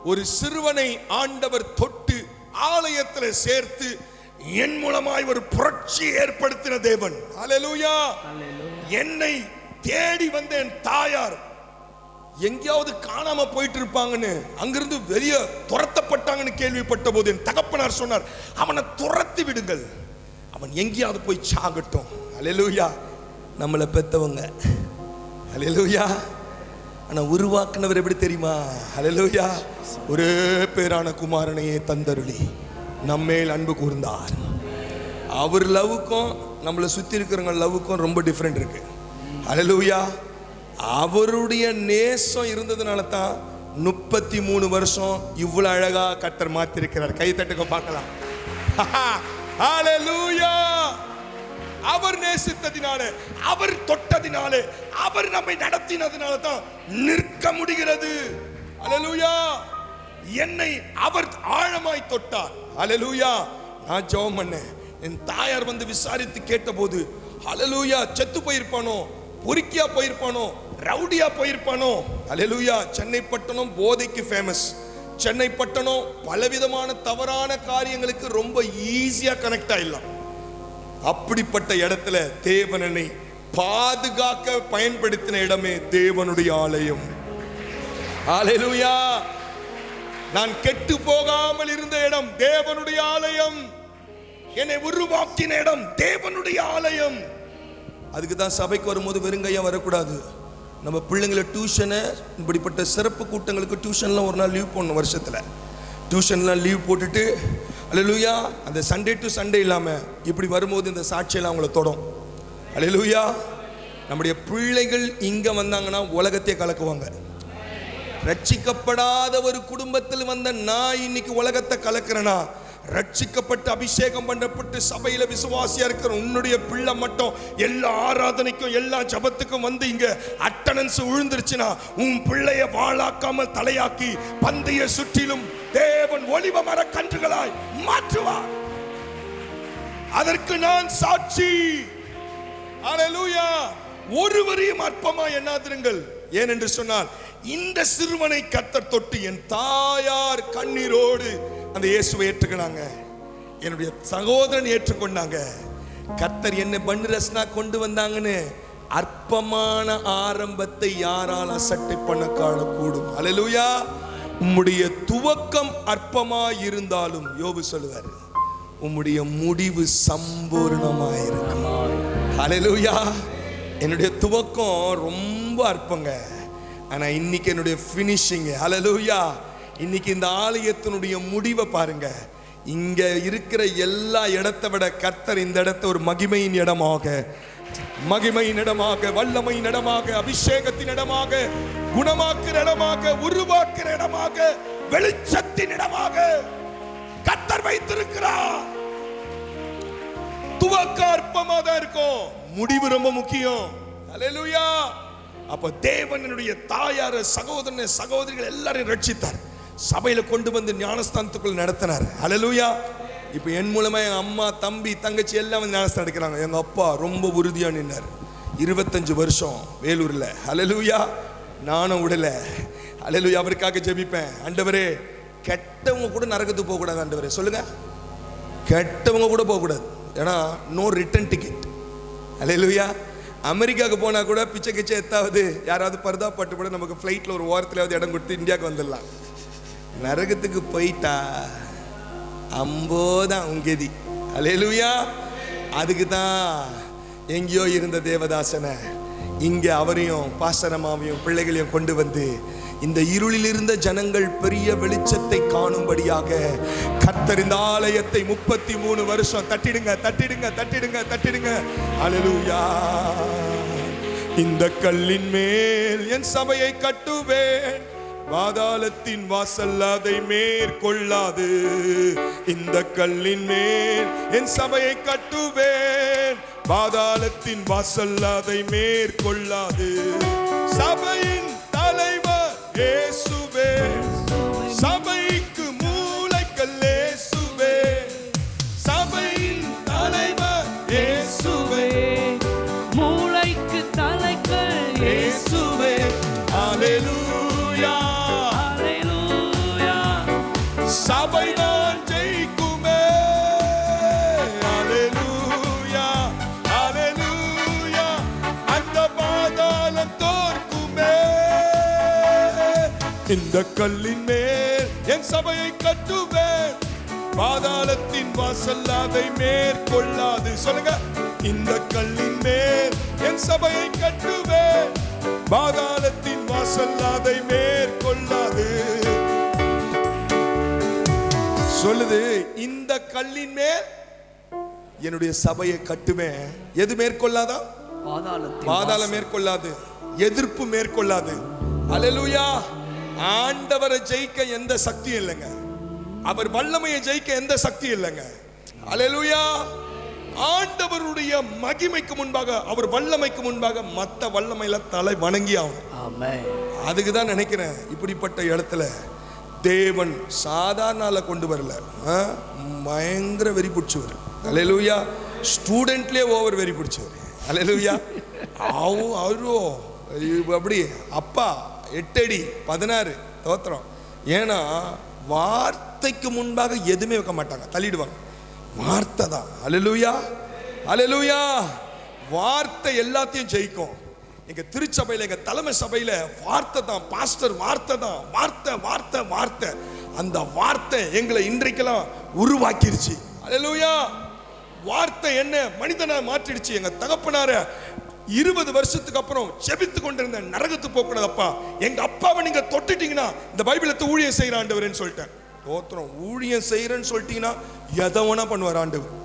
ஒரு சிறுவனை ஆண்டவர் தொட்டு ஆலயத்தில் சேர்த்து என் மூலமாய் ஒரு புரட்சி ஏற்படுத்தின தேவன். ஹல்லேலூயா. என்னை தேடி வந்த என் தாயார் எங்கேயாவது காணாம போயிட்டு இருப்பாங்கன்னு, அங்கிருந்து வெளிய துரத்தப்பட்டாங்கன்னு கேள்விப்பட்ட போது என் தகப்பனார் சொன்னார், அவனை துரத்தி விடுங்கள், அவன் எங்கேயாவது போய் சாகட்டும். ஹல்லேலூயா. நம்மளை பெத்தவங்க. ஹல்லேலூயா. ஆனா உருவாக்குனவர் எப்படி தெரியுமா? ஹல்லேலூயா. ஒரே பேரான குமாரனையே தந்தருளி நம்மேல் அன்பு கூர்ந்தார். அவர் லவ்வுக்கும் நம்மளை சுத்தி இருக்கிறவங்க லவ்வுக்கும் ரொம்ப டிஃபரெண்ட் இருக்கு. ஹல்லேலூயா. அவருடைய நேசம் இருந்ததுனால தான் 33 வருஷம் இவ்வளவு அழகா கர்த்தர் மாத்திருக்கிறார். கை தட்டுக்க பார்க்கலாம். ஹல்லேலூயா. அவர் நேசித்ததினாலே, அவர் தொட்டதினாலே, அவர் நம்மை நடத்தினதினால தான் நிற்க முடிகிறது. ஹல்லேலூயா. என்னை அவர் ஆழமாய் தொட்டார். ஹல்லேலூயா. நான் ஜெபம் பண்ணேன். என் தாயார் வந்து விசாரித்து கேட்டபோது, ஹல்லேலூயா, செத்து போயிருப்பானோ, பொறுக்கியா போயிருப்பானோ, ரவுடியா போயிருப்பானோ. ஹல்லேலூயா. சென்னை பட்டணம் போதைக்கு ஃபேமஸ். சென்னை பட்டணம் பலவிதமான தவறான காரியங்களுக்கு ரொம்ப ஈஸியா கனெக்ட் ஆயிடலாம். அப்படிப்பட்ட இடத்துல தேவனை பாதுகாக்க பயன்படுத்தின இடமே தேவனுடைய ஆலயம். ஹல்லேலூயா. நான் கெட்டு போகாமல் இருந்த இடம் தேவனுடைய ஆலயம். என்னை உருவாக்கின இடம் தேவனுடைய ஆலயம். அதுக்கு தான் சபைக்கு வரும்போது வெறுங்கையா வரக்கூடாது. நம்ம பிள்ளைங்களை டியூஷனை, இப்படிப்பட்ட சிறப்பு கூட்டங்களுக்கு டியூஷன்லாம் ஒரு நாள் லீவ் போடணும். வருஷத்தில் டியூஷன்லாம் லீவ் போட்டுட்டு, ஹல்லேலூயா, அந்த சண்டே டு சண்டே இல்லாமல் இப்படி வரும்போது இந்த சாட்சியெல்லாம் அவங்கள தொடும். ஹல்லேலூயா. நம்முடைய பிள்ளைகள் இங்கே வந்தாங்கன்னா உலகத்தையே கலக்குவாங்க. ரட்சிக்கப்படாத ஒரு குடும்பத்தில் வந்த நான் இன்னைக்கு உலகத்தை கலக்கிறேனா, ரட்சிக்கப்பட்டு அபிஷேகம் பண்ணப்பட்டு சபையில விசுவாசியா இருக்கிற உன்னுடைய பிள்ளை மட்டும் எல்லா ஆராதனைக்கும் எல்லா ஜபத்துக்கும் வந்து இங்க அட்டெண்டன்ஸ் விழுந்துருச்சுன்னா, உன் பிள்ளைய வாளாக்காமல் தலையாக்கி பந்தய சுற்றிலும் தேவன் ஒலிவ மர கன்றுகளாய் மாற்றுவார். அதற்கு நான் சாட்சி. ஹல்லேலூயா. ஒருவரையும் அற்பமா எண்ணாதிருங்கள். ஏனென்று சொன்னால், இந்த சிறுவனை கர்த்தர் தொட்டு என் தாயார் கண்ணீரோடு அந்த இயேசுவை ஏற்றுக்கினாங்க. என்னுடைய சகோதரன் ஏற்றுக்கொண்டாங்க. கர்த்தர் என்ன பன்னிரஸ்னா கொண்டு வந்தாங்கன்னு அற்பமான ஆரம்பத்தை யாரால் அசட்டை பண்ண காணக்கூடும்? ஹல்லேலூயா. உம்முடைய துவக்கம் அற்பமாய் இருந்தாலும் யோபு சொல்லுவார், உம்முடைய முடிவு சம்பூர்ணமாயிருக்கும். ஹல்லேலூயா. என்னுடைய துவக்கம் ரொம்ப அற்பங்க, ஆனா இன்னைக்கு என்னுடைய ஃபினிஷிங். ஹல்லேலூயா. இன்னைக்கு இந்த ஆலயத்தினுடைய முடிவை பாருங்க. இங்க இருக்கிற எல்லா இடத்தை விட கர்த்தர் இந்த இடத்தை ஒரு மகிமையின் இடமாக, மகிமையின் இடமாக, வல்லமையின் இடமாக, அபிஷேகத்தின் இடமாக, குணமாக்குற இடமாக, உருவாக்குற இடமாக, வெளிச்சத்தின் இடமாக கர்த்தர் வைத்திருக்கிறார். துவக்க அற்பமா தான் இருக்கும், முடிவு ரொம்ப முக்கியம். ஹல்லேலூயா. அப்ப தேவன் என்னுடைய தாயார, சகோதரனை, சகோதரிகள் எல்லாரையும் ரட்சித்தார். சபையில கொண்டு வந்து ஞானஸ்தானத்துக்குள் நடத்தினார். ஹல்லேலூயா. இப்ப என் மூலமா என் அம்மா, தம்பி, தங்கச்சி எல்லாம் வந்து ஞானஸ்தானம் எடுக்கிறாங்க. எங்க அப்பா ரொம்ப உறுதியா நின்னார். 25 வருஷம் வேலூர்ல. ஹல்லேலூயா. நானும் விடல. ஹல்லேலூயா. அவருக்காக ஜெபிப்பேன். ஆண்டவரே, கெட்டவங்க கூட நரகத்துக்கு போக கூடாது ஆண்டவரே. சொல்லுங்க, கெட்டவங்க கூட போக கூடாது. ஏன்னா நோ ரிட்டர்ன் டிக்கெட். ஹல்லேலூயா. அமெரிக்காவுக்கு போனா கூட பிச்சை கிச்சை எத்தாவது யாராவது பர்தா பட்டு கூட நமக்கு ஃப்ளைட்ல ஒரு ஓரத்துலயாவது இடம் கொடுத்து இந்தியாவுக்கு வந்துடலாம். நரகத்துக்கு போயிட்டா அம்போதான் உங்கதி. ஹல்லேலூயா. அதுக்கு தான் எங்கேயோ இருந்த தேவதாசனை இங்க அவரையும் பாசனமாவையும் பிள்ளைகளையும் கொண்டு வந்து இந்த இருளில் இருந்த ஜனங்கள் பெரிய வெளிச்சத்தை காணும்படியாக கர்த்தர் இந்த ஆலயத்தை 33 வருஷம் தட்டிடுங்க, தட்டிடுங்க, தட்டிடுங்க, தட்டிடுங்க. ஹல்லேலூயா. இந்த கல்லின் மேல் என் சபையை கட்டுவேன், பாதாளத்தின் வாசல் அதை மேற்கொள்ளாது. இந்த கல்லின் மேல் என் சபையை கட்டுவேன், பாதாளத்தின் வாசல் அதை மேற்கொள்ளாது. சபையின் தலைவர் இயேசுவே, சபைக்கு மூலைக்கல் இயேசுவே, சபையின் தலைவர் இயேசுவே, மூளைக்கு தலைக்கல் இயேசுவே. ஹல்லேலூயா. ஹல்லேலூயா. சபைதான் ஜெயிக்குமே. ஹல்லேலூயா. ஹல்லேலூயா. அந்த பாதாளம் தோற்குமே. இந்த கல்லின் மேல் என் சபையை கட்டுவேன், பாதாளத்தின் வாசல் அதை மேற்கொள்ளாது. சொல்லுங்க, இந்த கல்லின் மேல் என் சபையை கட்டுவேன், பாதாளத்தின் வாசல் அதை மேற்கொள்ளாது. சொல்லுது, இந்த கல்லின் மேல் என்னுடைய சபையை கட்டுவேன். எது மேற்கொள்ளாதா? பாதாளம் மேற்கொள்ளாது, எதிர்ப்பு மேற்கொள்ளாது. ஹல்லேலூயா. ஆண்டவரை ஜெயிக்க எந்த சக்தியும் இல்லைங்க. அவர் வல்லமையை ஜெயிக்க எந்த சக்தியும் இல்லைங்க. ஹல்லேலூயா. ஆண்டவருடைய மகிமைக்கு முன்பாக, அவர் வல்லமைக்கு முன்பாக மத்த வல்லமையில தலை வணங்கி ஆகும். ஆமென். அதுக்கு தான் நினைக்கிறேன், இப்படிப்பட்ட இடத்துல தேவன் சாதாரண ஆளை கொண்டு வரல, பயங்கர வெறி பிடிச்சவர். ஹல்லேலூயா. ஸ்டூடெண்ட்லேயே ஓவர் வெறி பிடிச்சவர். ஹல்லேலூயா. அவரோ அப்படி அப்பா 8 அடி 16 தோத்திரம். ஏன்னா வார்த்தைக்கு முன்பாக எதுவுமே வைக்க மாட்டாங்க, தள்ளிடுவாங்க. வார்த்தை தான். ஹல்லேலூயா. ஹல்லேலூயா. வார்த்தை எல்லாத்தையும் ஜெயிக்கும். எங்க திருச்சபையில, எங்க தலைமை சபையில வார்த்தை தான் பாஸ்டர். வார்த்தை தான், வார்த்தை, வார்த்தை, வார்த்தை. அந்த வார்த்தை எங்களை இன்றைக்கெல்லாம் உருவாக்கிருச்சு. ஹல்லேலூயா. வார்த்தை என்ன மனிதனை மாற்றிடுச்சு. எங்க தகப்பனார 20 வருஷத்துக்கு அப்புறம் செபித்து கொண்டிருந்த, நரகத்துக்கு போக கூடாதப்பா, எங்க அப்பாவை நீங்க தொட்டுட்டீங்கன்னா இந்த பைபிளத்தை ஊழியம் செய்யற ஆண்டவரேன்னு சொல்லிட்டேன். தோத்திரம். ஊழியம் செய்யறேன்னு சொல்லிட்டீங்கன்னா எதவனா பண்ணுவார் ஆண்டவர்,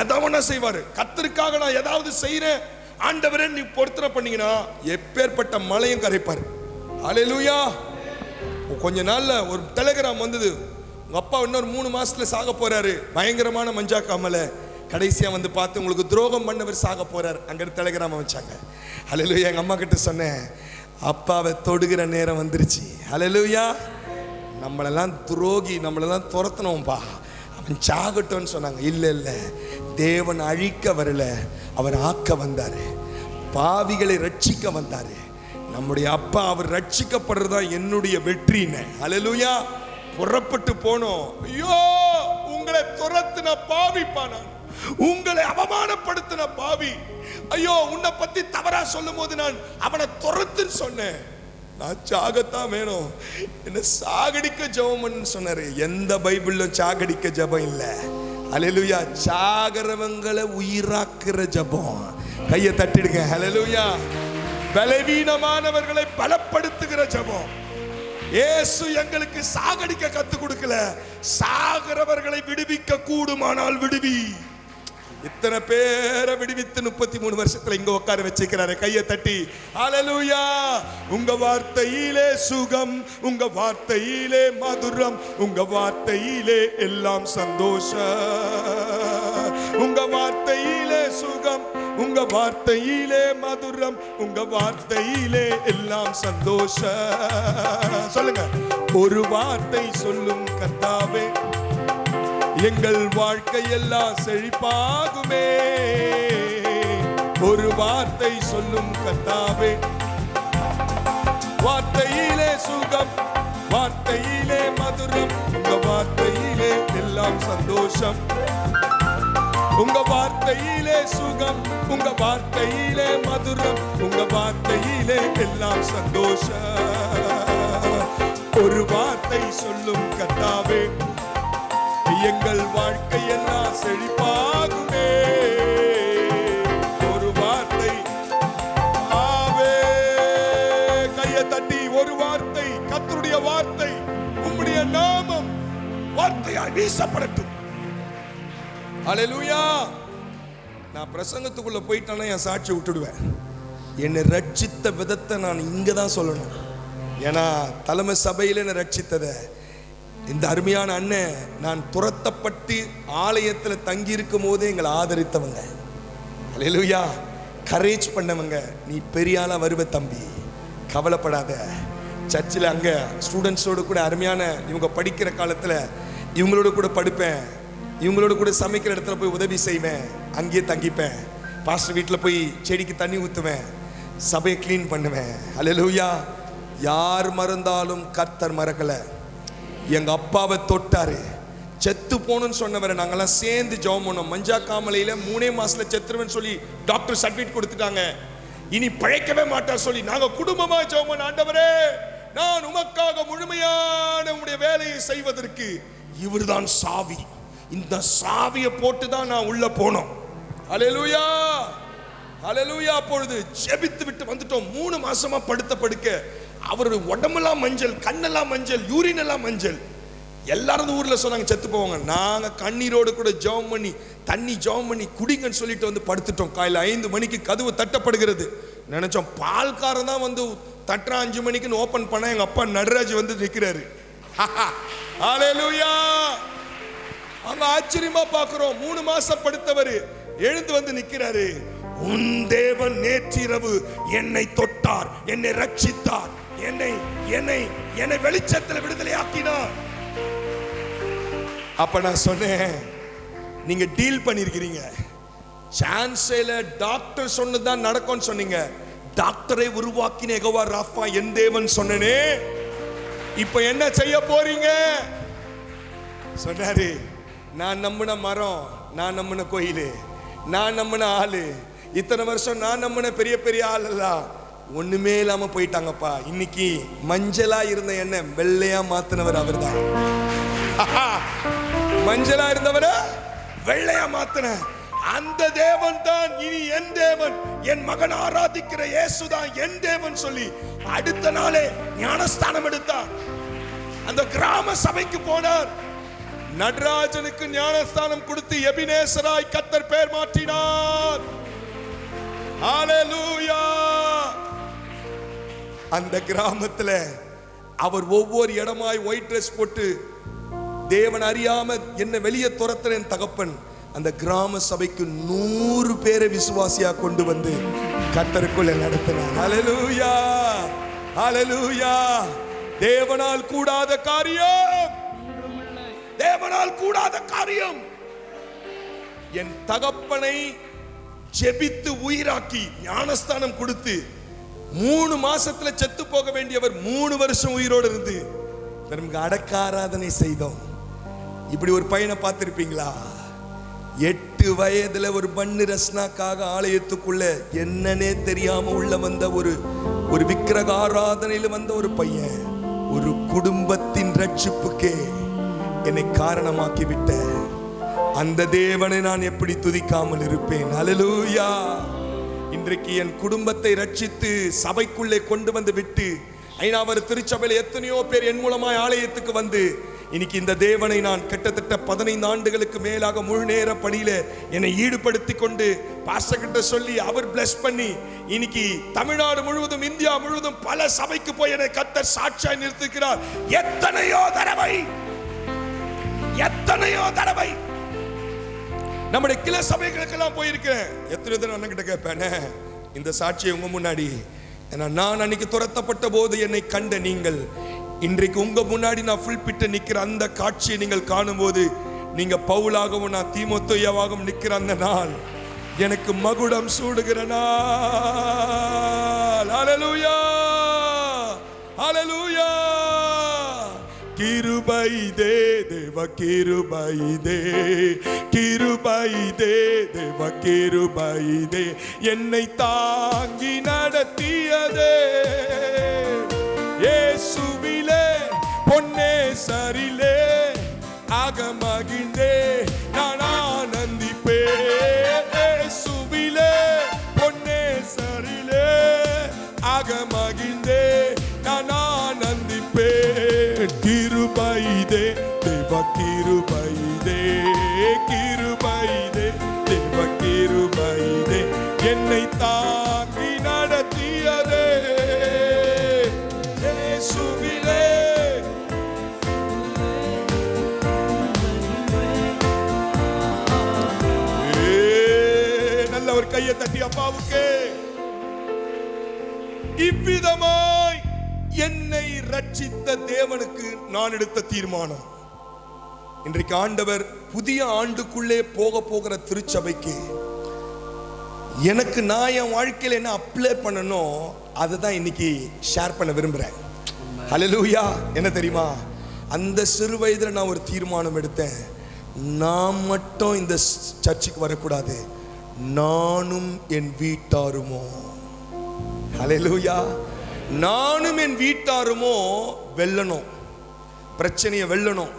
எதவனா செய்வாரு. கர்த்தருக்காக நான் ஏதாவது செய்யறேன் ஆண்டவரே நீ பொருத்தனை பண்ணீங்கன்னா எப்பேற்பட்ட மலையும் கரைப்பாரு. ஹல்லேலூயா. கொஞ்ச நாள்ல ஒரு டெலிகிராம் வந்தது, உங்க அப்பா இன்னொரு 3 மாசத்துல சாக போறாரு, பயங்கரமான மஞ்சா காமலை. கடைசியா வந்து பார்த்து உங்களுக்கு துரோகம் பண்ணவர் சாக போறார். அங்க டெலிகிராம வச்சாங்க. ஹல்லேலூயா. எங்க அம்மா கிட்ட சொன்னேன், அப்பாவை தொடுகிற நேரம் வந்துருச்சு. ஹல்லேலூயா. நம்மளெல்லாம் துரோகி, நம்மளெல்லாம் துரத்தணும்பா, அவன் சாகட்டும்னு சொன்னாங்க. இல்ல இல்ல, தேவன் அழிக்க வரல, அவர் ஆக்க வந்தாரு, பாவிகளை ரட்சிக்க வந்தாரு. நம்முடைய அப்பா அவர் ரட்சிக்கப்படுறதா என்னுடைய வெற்றின்னு. ஹல்லேலூயா. புறப்பட்டு போனோம். ஐயோ, உங்களை துரத்தின பாவிப்பா, நான் உங்களை அவமானப்படுத்தின பாவி. ஐயோ, உன்னை பத்தி தவறா சொல்லும் போது நான் அவனை துரத்துன்னு சொன்னேன். நான் சாகத்தான் வேணும், என்ன சாகடிக்க ஜெபம் சொன்னாரு. எந்த பைபிள்ல சாகடிக்க ஜெபம் இல்ல. ஹல்லேலூயா. சாகரவங்களை உயிராக்குற ஜெபம். கையை தட்டிடுங்க. ஹல்லேலூயா. பலவீனமானவர்களை பலப்படுத்துகிற ஜெபம். இயேசு எங்களுக்கு சாகடிக்க கத்து கொடுக்கல, சாகரவர்களை விடுவிக்க கூடுமானால் விடுவி. இத்தனை பேரை விடுவித்து 33 வருஷத்துல இங்க உட்கார வச்சிருக்கிறாரு. கையை தட்டி ஹல்லேலூயா. உங்க வார்த்தையிலே சுகம், உங்க வார்த்தையிலே மதுரம், உங்க வார்த்தையிலே எல்லாம் சந்தோஷம். உங்க வார்த்தையிலே சுகம், உங்க உங்க வார்த்தையிலே மதுரம், உங்க வார்த்தையிலே எல்லாம் சந்தோஷம். சொல்லுங்க, ஒரு வார்த்தை சொல்லும் கர்த்தாவே, எங்கள் வாழ்க்கை எல்லாம் செழிப்பாகுமே. ஒரு வார்த்தை சொல்லும் கர்த்தாவே, வார்த்தையிலே சுகம், வார்த்தையிலே மதுரம், உங்க வார்த்தையிலே எல்லாம் சந்தோஷம். உங்க வார்த்தையிலே சுகம், உங்க வார்த்தையிலே மதுரம், உங்க வார்த்தையிலே எல்லாம் சந்தோஷம். ஒரு வார்த்தை சொல்லும் கர்த்தாவே, எங்கள் வாழ்க்கை எல்லாம் செழிப்பாகுமே. ஒரு வார்த்தை, ஆவே, கையை தட்டி ஒரு வார்த்தை, கர்த்தருடைய வார்த்தை, உம்முடைய நாமம் வார்த்தையாய் வீசப்படட்டும். ஹல்லேலூயா. நான் பிரசங்கத்துக்குள்ள போயிட்டானே என் சாட்சி விட்டுடுவேன். என்னை ரட்சித்த விதத்தை நான் இங்க தான் சொல்லணும். ஏன்னா தலைமை சபையில என்னை ரட்சித்ததை இந்த அருமையான அண்ணன், நான் துரத்தப்பட்டு ஆலயத்தில் தங்கி இருக்கும் போதே எங்களை ஆதரித்தவங்க. ஹல்லேலூயா. கரேஜ் பண்ணவங்க. நீ பெரிய ஆளா வருவ தம்பி, கவலைப்படாத. சர்ச்சில் அங்கே ஸ்டூடெண்ட்ஸோடு கூட அருமையான, இவங்க படிக்கிற காலத்தில் இவங்களோட கூட படுப்பேன், இவங்களோட கூட சமைக்கிற இடத்துல போய் உதவி செய்வேன், அங்கேயே தங்கிப்பேன், பாஸ்டர் வீட்டில் போய் செடிக்கு தண்ணி ஊற்றுவேன், சபையை க்ளீன் பண்ணுவேன். ஹல்லேலூயா. யார் மறந்தாலும் கர்த்தர் மறக்கலை. எங்க அப்பாவை தொட்டாரு, செத்து போகணும்னு சொன்னவரை நாங்கெல்லாம் சேர்ந்து ஜெபம் பண்ணோம். மஞ்சா காமலையில 3 மாசத்துல செத்துருவேன்னு சொல்லி டாக்டர் சர்டிபிகேட் கொடுத்துட்டாங்க. இனி பிழைக்கவே மாட்டார் சொல்லி நாங்க குடும்பமா ஜெபம் பண்ண, ஆண்டவரே நான் உமக்காக முழுமையான உம்முடைய வேலையை செய்வதற்கு இவர்தான் சாவி, இந்த சாவியை போட்டு தான் நான் உள்ள போனோம். ஹல்லேலூயா, ஹல்லேலூயா. அப்பொழுது ஜெபித்து விட்டு வந்துட்டோம். 3 மாசமா படுத்த படுக்க அவருடைய உடம்பெல்லாம் மஞ்சள், கண்ணெல்லாம் மஞ்சள், யூரின் எல்லாம் மஞ்சள். எல்லாரும் ஊர்ல சொன்னாங்க செத்து போவாங்க. நாங்க கண்ணீரோடு கூட ஜெபம் பண்ணி, தண்ணி ஜெபம் பண்ணி குடிங்கன்னு சொல்லிட்டு வந்து படுத்துட்டோம். காலையில் 5 மணிக்கு கதவு தட்டப்படுகிறது. நினைச்சோம் பால்காரன் தான் வந்து தட்டுற. 5 மணிக்குன்னு ஓபன் பண்ண எங்க அப்பா நடராஜ் வந்து நிற்கிறாரு. ஹல்லேலூயா. அங்க ஆச்சரியமா பாக்குறோம். 3 மாசம் படுத்தவர் எழுந்து வந்து நிற்கிறாரு. உன் தேவன் நேற்றிரவு என்னை தொட்டார், என்னை ரட்சித்தார், என்னை வெளிச்சத்தில் விடுதலை ஆக்கினார். அப்ப நான் சொன்னேன், நீங்க டீல் பண்ணிருக்கிறீங்க. சான்சேல டாக்டர் சொன்னதுதான் நடக்கும்னு சொன்னீங்க. டாக்டரை உருவாக்கின யெகோவா ராஃபா என் தேவன் சொன்னனே, இப்ப என்ன செய்ய போறீங்க சொன்னாரு. நான் நம்பின மரம், நான் நம்பின கோயிலு, நான் நம்பின ஆளு, இத்தனை வருஷம் நான் நம்பின பெரிய பெரிய ஆள் எல்லாம் ஒண்ணுமே இல்லாம போயிட்டாங்கப்பா. இன்னைக்கு மஞ்சளா இருந்த என்ன வெள்ளையா மாத்தினவர் அவர்தான். மஞ்சளா இருந்தவர வெள்ளையா மாத்தின அந்த தேவன் தான் இனி என் தேவன், என் மகன் ஆராதிக்கிற இயேசு தான் என் தேவன் சொல்லி அடுத்த நாளே ஞானஸ்தானம் எடுத்தார். அந்த கிராம சபைக்கு போனார். நடராஜனுக்கு ஞானஸ்தானம் கொடுத்து எபினேசராய் கர்த்தர் பெயர் மாற்றினார். ஹல்லேலூயா. அந்த கிராமத்துல அவர் ஒவ்வொரு இடமாய் ஒயிட் ட்ரெஸ் போட்டு, தேவன் அறியாம என்ன வெளியே துரத்துற என் தகப்பன் அந்த கிராம சபைக்கு 100 பேரை விசுவாசியா கொண்டு வந்து கர்த்தருக்குள்ள நடத்தினார். ஹல்லேலூயா, ஹல்லேலூயா. தேவனால் கூடாத காரியம், தேவனால் கூடாத காரியம். என் தகப்பனை ஜெபித்து உயிராக்கி ஞானஸ்தானம் கொடுத்து 3 மாசத்துல செத்து போக வேண்டியவர் 3 வருஷம் உயிரோடு இருந்து நமக்கு அடக்க ஆராதனை செய்தோம். இப்படி ஒரு பையனை பார்த்திருப்பீங்களா? 8 வயதுல ஒரு பண்ணு ரஸ்னாக்காக ஆலயத்துக்குள்ள என்னன்னே தெரியாம உள்ள வந்த ஒரு விக்கிரக ஆராதனையில வந்த ஒரு பையன், ஒரு குடும்பத்தின் ரட்சிப்புக்கே என்னை காரணமாக்கி விட்ட அந்த தேவனை நான் எப்படி துதிக்காமல் இருப்பேன்? ஹல்லேலூயா. இன்றைக்கு என் குடும்பத்தை ரட்சித்து சபைக்குள்ளே கொண்டு வந்து விட்டு, ஐநாவர் திருச்சபையில் எத்தனையோ பேர் என் மூலமாய் ஆலயத்துக்கு வந்து, இன்னைக்கு இந்த தேவனை நான் கிட்டத்தட்ட 15 ஆண்டுகளுக்கு மேலாக முழு நேர பணியில என்னை ஈடுபடுத்தி கொண்டு பாஸ்டர் கிட்ட சொல்லி அவர் பிளஸ் பண்ணி, இன்னைக்கு தமிழ்நாடு முழுவதும் இந்தியா முழுவதும் பல சபைக்கு போய் என்னை கர்த்தர் சாட்சியாய் நிறுத்துகிறார். எத்தனையோ தடவை நம்முடைய கிளை சபைகளுக்கெல்லாம் போயிருக்கிறேன். எத்தனை தடவை அண்ணன் கிட்ட கேட்பேனே இந்த சாட்சியை உங்க முன்னாடி. ஏன்னா நான் அன்னைக்கு துரத்தப்பட்ட போது என்னை கண்ட நீங்கள் இன்றைக்கு உங்க முன்னாடி நான் ஃபுல் பிட்டு நிக்கிற அந்த காட்சியை நீங்கள் காணும்போது, நீங்க பவுலாகவும் நான் தீமோத்தேயுவாகவும் நிக்கிற அந்த நாள் எனக்கு மகுடம் சூடுகிற நாள். ஹல்லேலூயா, ஹல்லேலூயா. கிருபை தே தேவ கிருபை தே, கிருபை தே தேவ கிருபை தே, என்னை தாங்கி நடத்தியதே இயேசுவிலே பொன்னேசரிலே அகமகிழ்ந்தே நான் ஆனந்திப்பேன். இயேசுவிலே பொன்னேசரிலே அகமகிழ்ந்தே நான் ஆனந்திப்பேன். கிருபை தே தேவ கிருபை தே, கிருபை தே தேவ கிருபை தே, என்னை தாங்கி நடத்தியதே இயேசுவிலே. நல்ல ஒரு கையை தட்டி அப்பாவுக்கு. இவ்விதமாய் என்னை ரட்சித்த தேவனுக்கு நான் எடுத்த தீர்மானம். இன்றைக்கு ஆண்டவர் புதிய ஆண்டுக்குள்ளே போகிற திருச்சபைக்கு எனக்கு நான் என் வாழ்க்கையில் என்ன அப்ளை பண்ணணும் அதை தான் இன்னைக்கு ஷேர் பண்ண விரும்புகிறேன். ஹல்லேலூயா. என்ன தெரியுமா, அந்த சிறு வயதில் நான் ஒரு தீர்மானம் எடுத்தேன். நான் மட்டும் இந்த சர்ச்சுக்கு வரக்கூடாது, நானும் என் வீட்டாருமோ. ஹல்லேலூயா. நானும் என் வீட்டாருமோ வெல்லணும், பிரச்சனையை வெல்லணும்,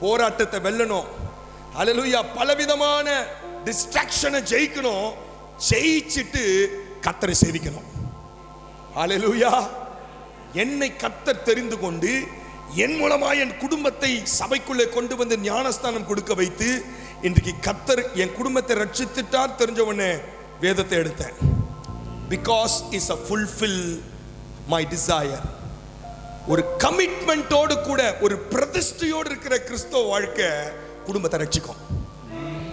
போராட்டத்தை வெல்லணும். ஹல்லேலூயா. பலவிதமான டிஸ்ட்ராக்ஷனை ஜெயிக்கணும், ஜெயிச்சிட்டு கர்த்தரை சேவிக்கணும். ஹல்லேலூயா. என்னை கர்த்தர் தெரிந்து கொண்டு என் மூலமா என் குடும்பத்தை சபைக்குள்ளே கொண்டு வந்து ஞானஸ்தானம் கொடுக்க வைத்து இன்றைக்கு கர்த்தர் என் குடும்பத்தை ரட்சித்துட்டார் தெரிஞ்ச உடனே வேதத்தை எடுத்தேன். Because is a fulfil my desire. ஒரு கமிட்மெண்டோடு கூட ஒரு பிரதிஷ்டையோடு இருக்கிற கிறிஸ்தவ வாழ்க்கை குடும்பத்தை ரட்சிக்கும்.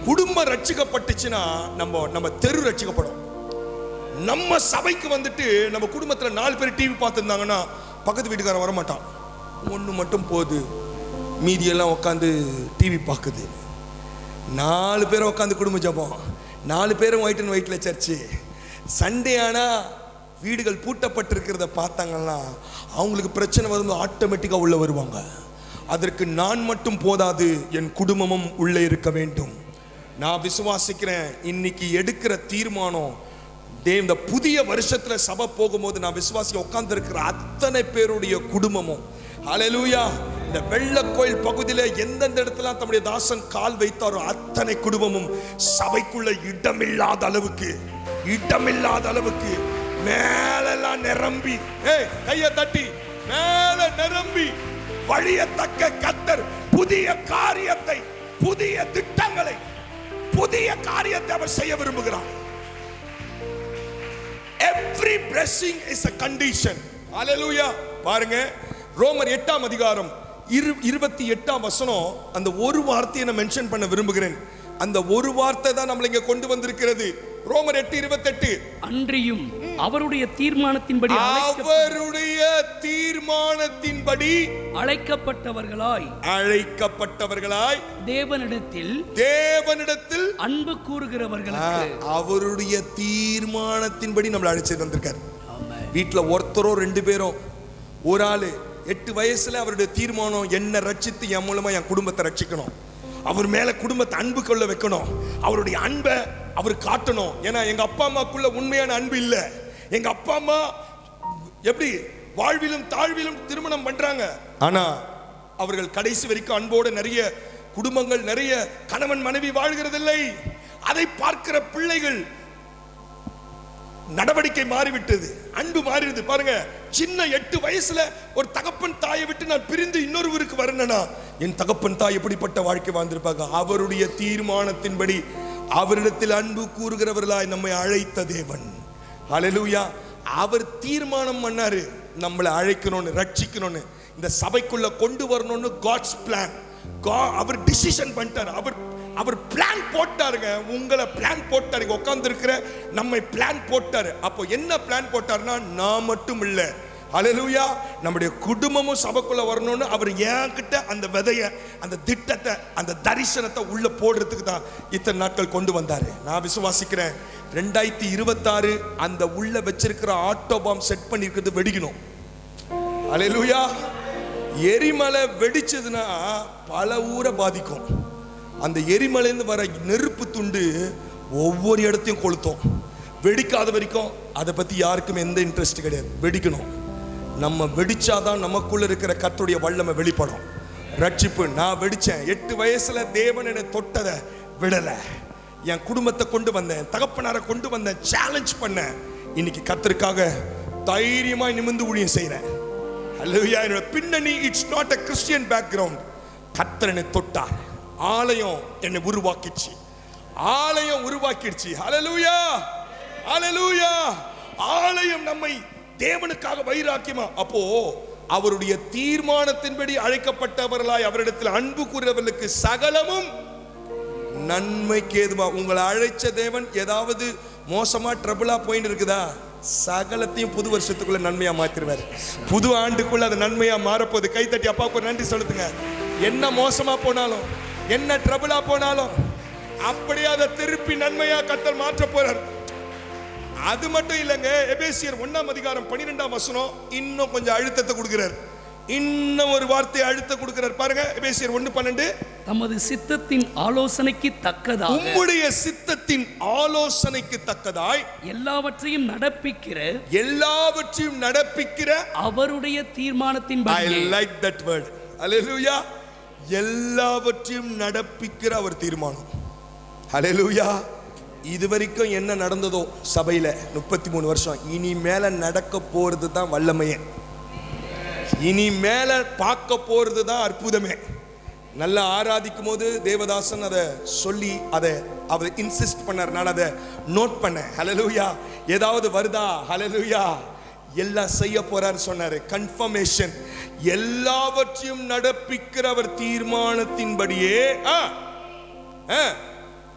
குடும்பம் ரட்சிக்கப்பட்டுச்சுன்னா நம்ம தெரு ரட்சிக்கப்படும். நம்ம சபைக்கு வந்துட்டு நம்ம குடும்பத்துல 4 பேர் டிவி பார்த்துருந்தாங்கன்னா பக்கத்து வீட்டுக்காரன் வரமாட்டான். ஒன்று மட்டும் போகுது, மீதியெல்லாம் உட்காந்து டிவி பார்க்குது. 4 பேரும் உட்காந்து குடும்ப ஜபம், 4 பேரும் ஒயிட் அண்ட் ஒயிட்ல சர்ச்சு. சண்டே ஆனால் வீடுகள் பூட்டப்பட்டிருக்கிறத பார்த்தாங்கன்னா அவங்களுக்கு பிரச்சனை வரும்போது ஆட்டோமேட்டிக்காக உள்ள வருவாங்க. அதற்கு நான் மட்டும் போதாது, என் குடும்பமும் உள்ளே இருக்க வேண்டும். நான் விசுவாசிக்கிறேன் இன்னைக்கு எடுக்கிற தீர்மானம் இந்த புதிய வருஷத்துல சபை போகும்போது நான் விசுவாசிக்க உட்கார்ந்து இருக்கிற அத்தனை பேருடைய குடும்பமும், ஹல்லேலூயா, இந்த வெள்ளக்கோயில் பகுதியில எந்தெந்த இடத்துல தம்முடைய தாசன் கால் வைத்தாரோ அத்தனை குடும்பமும் சபைக்குள்ள இடமில்லாத அளவுக்கு மேலெல்லாம் நிரம்பி, கையை தட்டி மேல நிரம்பி வழியத்தக்க கர்த்தர் புதிய காரியத்தை, புதிய திட்டங்களை, புதிய காரியத்தை அவர் செய்ய விரும்புகிறார். Every blessing is a condition. Hallelujah. பாருங்க, ரோமர் 8ஆம் அதிகாரம் 28ஆம் வசனம், அந்த ஒரு வார்த்தையை நான் மென்ஷன் பண்ண விரும்புகிறேன். அந்த ஒரு வார்த்தை தான் நம்மளை இங்க கொண்டு வந்திருக்கிறது. ரோமர் 8:28. அன்றியும் அவருடைய தீர்மானத்தின்படி அழைக்கப்பட்டவர்களாய் தேவனிடத்தில் அன்பு கூறுகிறவர்களுக்கு அவருடைய தீர்மானத்தின்படி நம்மளை அழைச்சு வந்திருக்கார். வீட்டுல ஒருத்தரோ 2 பேரோ, ஒரு ஆளு 8 வயசுல அவருடைய தீர்மானம் என்ன ரட்சித்து என் மூலமா என் குடும்பத்தை ரட்சிக்கணும், அவர் மேல குடும்பத்தை அன்பு கொள்ள வைக்கணும், அவருடைய அன்பை அவர் காட்டணும். ஏன்னா எங்க அப்பா அம்மாக்குள்ள உண்மையான அன்பு இல்லை. எங்க அப்பா அம்மா எப்படி வாழ்விலும் தாழ்விலும் திருமணம் பண்றாங்க, ஆனா அவர்கள் கடைசி வரைக்கும் அன்போடு நிறைய குடும்பங்கள், நிறைய கணவன் மனைவி வாழ்கிறதில்லை. அதை பார்க்கிற பிள்ளைகள் நடவடிக்கை மாறிவிட்டது, அன்பு மாறிடுது. பாருங்க, சின்ன 8 வயசுல ஒரு தகப்பன் தாயை விட்டு நான் பிரிந்து இன்னொரு ஊருக்கு வரணும்னா என் தகப்பன் தாய் எப்படிப்பட்ட வாழ்க்கை வாழ்ந்திருப்பாங்க. அவருடைய தீர்மானத்தின்படி அவரிடத்தில் அன்பு கூறுகிறவர்களாய் நம்மை அழைத்த தேவன். ஹல்லேலூயா. அவர் தீர்மானம் பண்ணாரு நம்மளை அழைக்கணும்னு, ரட்சிக்கணும்னு, இந்த சபைக்குள்ள கொண்டு வரணும்னு. God's plan. அவர் டிசிஷன் பண்ணிட்டார். அவர் அவர் பிளான் போட்டாருங்க. உங்களை பிளான் போட்டாரு. உட்கார்ந்து இருக்கிற நம்மை பிளான் போட்டாரு. அப்போ என்ன பிளான் போட்டாருன்னா, நான் மட்டும் இல்ல, ஹல்லேலூயா, நம்முடைய குடும்பமும் சபைக்குள்ள வரணும்னு அவர் என்கிட்ட அந்த விதைய, அந்த திட்டத்தை, அந்த தரிசனத்தை உள்ள போடுறதுக்கு தான் இத்தனை நாட்கள் கொண்டு வந்தாரு. நான் விசுவாசிக்கிறேன் 2026 அந்த உள்ள வச்சிருக்கிற ஆட்டோபாம் செட் பண்ணிருக்கிறது வெடிக்கணும். ஹல்லேலூயா. எரிமலை வெடிச்சதுன்னா பல ஊரை பாதிக்கும். அந்த எரிமலையிலிருந்து வர நெருப்பு துண்டு ஒவ்வொரு இடத்தையும் கொளுத்தும். வெடிக்காத வரைக்கும் அதை பத்தி யாருக்கும் எந்த இன்ட்ரெஸ்ட் கிடையாது. வெடிக்கணும். நம்ம வெடிச்சாதான் நமக்குள்ள இருக்கிற கர்த்தருடைய வல்லமை வெளிப்படும். ரட்சிப்பு. நான் வெடிச்சேன். 8 வயசுல தேவன் என்னை தொட்டதை விடல. என் குடும்பத்தை கொண்டு வந்தேன், தகப்பனாரை கொண்டு வந்தேன், சேலஞ்ச் பண்ணேன். இன்னைக்கு கர்த்தருக்காக தைரியமா நிமிர்ந்து ஊழியம் செய்றேன். ஹல்லேலூயா. என்னோட பின்னணி it's not a Christian background. கர்த்தர் என்னை தொட்டார். ஆலயம் என்னை உருவாக்கிச்சு. ஆலயம் உருவாக்கிடுச்சு. ஹல்லேலூயா, ஹல்லேலூயா. ஆலயம் நம்மை தேவனுக்காக வைராக்கியமா. அப்போ அவருடைய தீர்மானத்தின்படி அழைக்கப்பட்டவர்களாய் அவரிடத்தில் அன்பு கூறுறவர்களுக்கு சகலமும் நன்மைக்கு ஏதுவா. உங்களை அழைச்ச தேவன் ஏதாவது மோசமா ட்ரபிளா போயின்னு இருக்குதா, சகலத்தையும் புது வருஷத்துக்குள்ள நன்மையா மாத்திருவாரு. புது ஆண்டுக்குள்ள அது நன்மையா மாறப்போகுது. கைத்தட்டி அப்பாவுக்கு ஒரு நன்றி சொல்லுங்க. என்ன மோசமா போனாலும், என்ன ட்ரபிளா போனாலும், அப்படியே அதை திருப்பி நன்மையா கர்த்தர் மாற்ற போறார். அது மட்டும் இல்லைங்க, எபேசியர் 1:12 இன்னும் கொஞ்சம் அழுத்தத்தை கொடுக்கிறார். இன்னும் ஒரு வார்த்தை அழுத்த கொடுக்கிறார் பாருங்க. எபேசியர் 1:12 தமது சித்தத்தின் ஆலோசனைக்கு தக்கதாக, உம்முடைய சித்தத்தின் ஆலோசனைக்கு தக்கதாய் எல்லாவற்றையும் நடப்பிக்கிற அவருடைய தீர்மானத்தின்படி. I like that word. Hallelujah. எல்லாவற்றையும் நடப்பிக்கிற அவர் தீர்மானம். ஹல்லேலூயா. இதுவரைக்கும் என்ன நடந்ததோ சபையில 33 வருஷம், இனி மேல நடக்க போறது தான் வல்லமையே. இனி மேல பார்க்க போறது தான் அற்புதமே. நல்லா ஆராதிக்கும் போது தேவதாசன் அதை சொல்லி அதை இன்சிஸ்ட் பண்ணார். நான் அதை நோட் பண்ணேன். ஹல்லேலூயா. ஏதாவது வருதா? ஹல்லேலூயா. எல்லாம் செய்ய போறாரு சொன்னாரு. கன்ஃபர்மேஷன். எல்லாவற்றையும் நடப்பிக்கிற அவர் தீர்மானத்தின்படியே